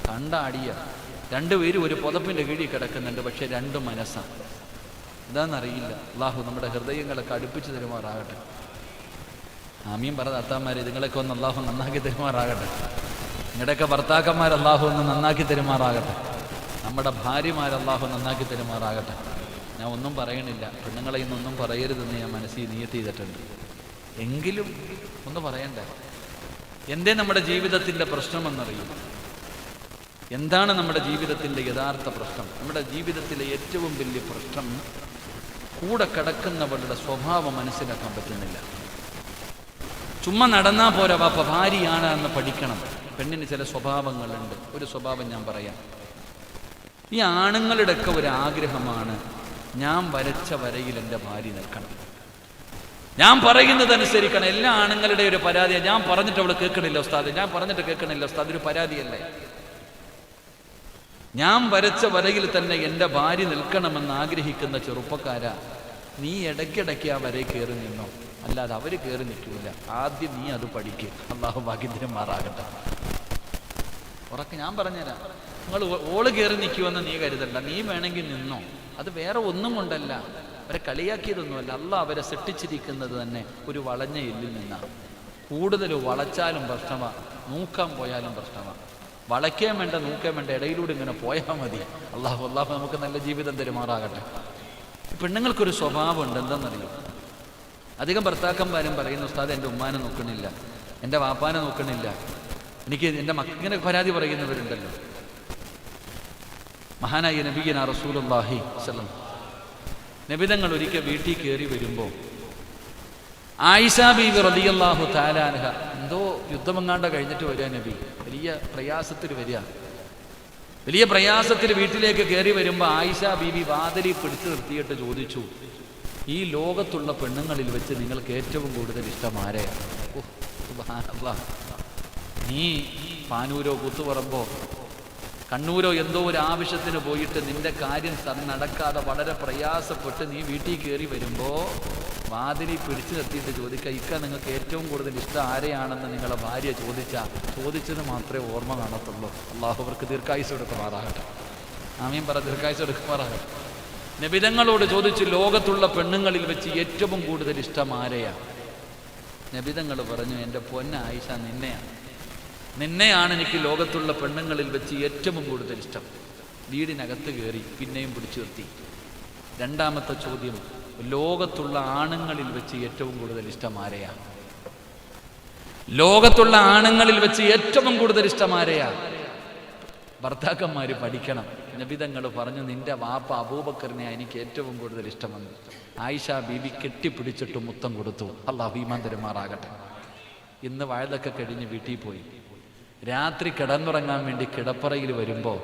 കണ്ടാടിയ 2 പേരും ഒരു പുതപ്പിൻ്റെ കീഴിൽ കിടക്കുന്നുണ്ട്, പക്ഷെ 2 മനസ്സാണ്. എന്താണെന്നറിയില്ല. അള്ളാഹു നമ്മുടെ ഹൃദയങ്ങളൊക്കെ അടുപ്പിച്ച് തരുമാറാകട്ടെ. ആമീൻ പറ താത്താമാരെ, നിങ്ങളൊക്കെ ഒന്ന് അള്ളാഹു നന്നാക്കി തരുമാറാകട്ടെ. നിങ്ങളുടെയൊക്കെ ഭർത്താക്കന്മാർ അള്ളാഹു ഒന്ന് നന്നാക്കി തരുമാറാകട്ടെ. നമ്മുടെ ഭാര്യമാർ അള്ളാഹു നന്നാക്കി തരുമാറാകട്ടെ. ഞാൻ ഒന്നും പറയണില്ല, പെണ്ണുങ്ങളെ ഇന്നൊന്നും പറയരുതെന്ന് ഞാൻ മനസ്സിൽ നിയത്ത് ചെയ്തിട്ടുണ്ട്. എങ്കിലും ഒന്ന് പറയണ്ടേ, എന്തേ നമ്മുടെ ജീവിതത്തിൻ്റെ പ്രശ്നമെന്നറിയും? എന്താണ് നമ്മുടെ ജീവിതത്തിൻ്റെ യഥാർത്ഥ പ്രശ്നം? നമ്മുടെ ജീവിതത്തിലെ ഏറ്റവും വലിയ പ്രശ്നം കൂടെ കിടക്കുന്നവരുടെ സ്വഭാവം മനസ്സിലാക്കാൻ പറ്റുന്നില്ല. ചുമ്മാ നടന്നാൽ പോരാ, വാപ്പ ഭാര്യയാണ് എന്ന് പഠിക്കണം. പെണ്ണിന് ചില സ്വഭാവങ്ങളുണ്ട്. ഒരു സ്വഭാവം ഞാൻ പറയാം. ഈ ആണുങ്ങളുടെയൊക്കെ ഒരു ആഗ്രഹമാണ്, ഞാൻ വരച്ച വരയിൽ എൻ്റെ ഭാര്യ നിൽക്കണം, ഞാൻ പറയുന്നത് അനുസരിക്കണം. എല്ലാ ആണുങ്ങളുടെ ഒരു പരാതിയാണ്, ഞാൻ പറഞ്ഞിട്ട് അവൾ കേൾക്കണില്ല ഉസ്താദ്, ഞാൻ പറഞ്ഞിട്ട് കേൾക്കണില്ല ഉസ്താദ്. ഒരു പരാതിയല്ലേ? ഞാൻ വരച്ച വരയിൽ തന്നെ എൻ്റെ ഭാര്യ നിൽക്കണമെന്ന് ആഗ്രഹിക്കുന്ന ചെറുപ്പക്കാരാ, നീ ഇടയ്ക്കിടയ്ക്ക് ആ വരയിൽ കയറി നിന്നോ, അല്ലാതെ അവർ കയറി നിൽക്കില്ല. ആദ്യം നീ അത് പഠിക്കുക. അള്ളാഹു ഭാഗ്യത്തിന് മാറാകട്ടെ. ഉറക്കെ ഞാൻ പറഞ്ഞുതരാം. നിങ്ങൾ ഓള് കയറി നിൽക്കുമെന്ന് നീ കരുതണ്ട. നീ വേണമെങ്കിൽ നിന്നോ. അത് വേറെ ഒന്നും കൊണ്ടല്ല, അവരെ കളിയാക്കിയതൊന്നുമല്ല. അള്ളാഹ് അവരെ സൃഷ്ടിച്ചിരിക്കുന്നത് തന്നെ ഒരു വളഞ്ഞ എല്ലിൽ നിന്നാണ്. കൂടുതൽ വളച്ചാലും പ്രശ്നമാണ്, നൂക്കാൻ പോയാലും പ്രശ്നമാണ്. വളയ്ക്കാൻ വേണ്ട, നൂക്കാൻ വേണ്ട, ഇടയിലൂടെ ഇങ്ങനെ പോയാൽ മതി. അള്ളാഹു നമുക്ക് നല്ല ജീവിതം തരുമാറാകട്ടെ. പെണ്ണുങ്ങൾക്കൊരു സ്വഭാവമുണ്ട്, എന്താണെന്നറിയോ? അധികം ഭർത്താക്കന്മാരും പറയുന്ന ഉസ്താദ് എൻ്റെ ഉമ്മാനെ നോക്കണില്ല, എൻ്റെ വാപ്പാനെ നോക്കണില്ല, എനിക്ക് എൻ്റെ ഇങ്ങനെ പരാതി പറയുന്നവരുണ്ടല്ലോ. മഹാനായ നബിയനാ റസൂലുള്ളാഹി സ്വല്ലല്ലാഹു അലൈഹി വസല്ലം നബിതങ്ങൾ ഒരിക്കൽ വീട്ടിൽ കയറി വരുമ്പോൾ ആയിഷ ബീവി റളിയല്ലാഹു തആല അൻഹ എന്തോ യുദ്ധമെങ്ങാണ്ട് കഴിഞ്ഞിട്ട് വരിക. നബി വലിയ പ്രയാസത്തിൽ വരിക. വലിയ പ്രയാസത്തിൽ വീട്ടിലേക്ക് കയറി വരുമ്പോൾ ആയിഷ ബീവി വാതിലിൽ പിടിച്ചു നിർത്തിയിട്ട് ചോദിച്ചു, ഈ ലോകത്തുള്ള പെണ്ണുങ്ങളിൽ വെച്ച് നിങ്ങൾക്ക് ഏറ്റവും കൂടുതൽ ഇഷ്ടം ആരെയാണ്? സുബ്ഹാനല്ലാഹ്, നീ പാനൂരോ കൂത്തുപറമ്പോ കണ്ണൂരോ എന്തോ ഒരു ആവശ്യത്തിന് പോയിട്ട് നിന്റെ കാര്യം നടക്കാതെ വളരെ പ്രയാസപ്പെട്ട് നീ വീട്ടിൽ കയറി വരുമ്പോൾ വാതിലിൽ പിടിച്ചു നിർത്തിയിട്ട് ചോദിക്കുക, ഇക്ക നിങ്ങൾക്ക് ഏറ്റവും കൂടുതൽ ഇഷ്ടം ആരെയാണെന്ന് നിങ്ങളെ ഭാര്യ ചോദിച്ചത് മാത്രമേ ഓർമ്മ കാണത്തുള്ളൂ. അള്ളാഹു അവർക്ക് ദീർഘായുസ് കൊടുക്കുമാറാകട്ടെ. ആമീൻ പറ, ദീർഘായുസ് കൊടുക്കുമാറാകട്ടെ. നബിതങ്ങളോട് ചോദിച്ചു, ലോകത്തുള്ള പെണ്ണുങ്ങളിൽ വെച്ച് ഏറ്റവും കൂടുതൽ ഇഷ്ടം ആരെയാണ്? നബിതങ്ങൾ പറഞ്ഞു, എൻ്റെ പൊന്ന ആയിഷ, നിന്നെയാണ് എനിക്ക് ലോകത്തുള്ള പെണ്ണുങ്ങളിൽ വെച്ച് ഏറ്റവും കൂടുതൽ ഇഷ്ടം. വീടിനകത്ത് കയറി പിന്നെയും പിടിച്ചു നിർത്തി. രണ്ടാമത്തെ ചോദ്യം, ലോകത്തുള്ള ആണുങ്ങളിൽ വെച്ച് ഏറ്റവും കൂടുതൽ ഇഷ്ടം ആരെയാ? ലോകത്തുള്ള ആണുങ്ങളിൽ വെച്ച് ഏറ്റവും കൂടുതൽ ഇഷ്ടം ആരെയാ? ഭർത്താക്കന്മാര് പഠിക്കണം. നബിതങ്ങൾ പറഞ്ഞു, നിന്റെ വാപ്പ അബൂബക്കറിനെ എനിക്ക് ഏറ്റവും കൂടുതൽ ഇഷ്ടമെന്ന്. ആയിഷ ബീബി കെട്ടിപ്പിടിച്ചിട്ട് മുത്തം കൊടുത്തു. അല്ലാഹു ഈമാൻ തരുമാറാകട്ടെ. ഇന്ന് വയലൊക്കെ കഴിഞ്ഞ് വീട്ടിൽ പോയി രാത്രി കിടന്നുറങ്ങാൻ വേണ്ടി കിടപ്പറയിൽ വരുമ്പോൾ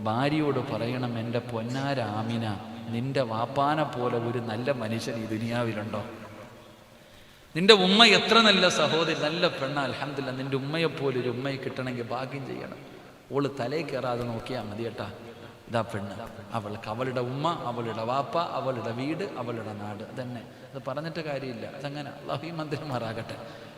ഭാര്യയോട് പറയണം, എൻ്റെ പൊന്നാര ആമിന, നിന്റെ വാപ്പാനെ പോലെ ഒരു നല്ല മനുഷ്യൻ ഈ ദുനിയാവിലുണ്ടോ? നിന്റെ ഉമ്മ എത്ര നല്ല സഹോദരി, നല്ല പെണ്ണ, അൽഹംദുലില്ലാ. നിന്റെ ഉമ്മയെപ്പോലെ ഒരു ഉമ്മയെ കിട്ടണമെങ്കിൽ ഭാഗ്യം ചെയ്യണം. ഓള് തലയിൽ കയറാതെ നോക്കിയാൽ മതി കേട്ടാ. ഇതാ പെണ്ണ്, അവൾക്ക് അവളുടെ ഉമ്മ, അവളുടെ വാപ്പ, അവളുടെ വീട്, അവളുടെ നാട്. അതന്നെ, അത് പറഞ്ഞിട്ട് കാര്യമില്ല. അതങ്ങനെ. അല്ലാഹു ഈ മന്ദിരമാറാകട്ടെ.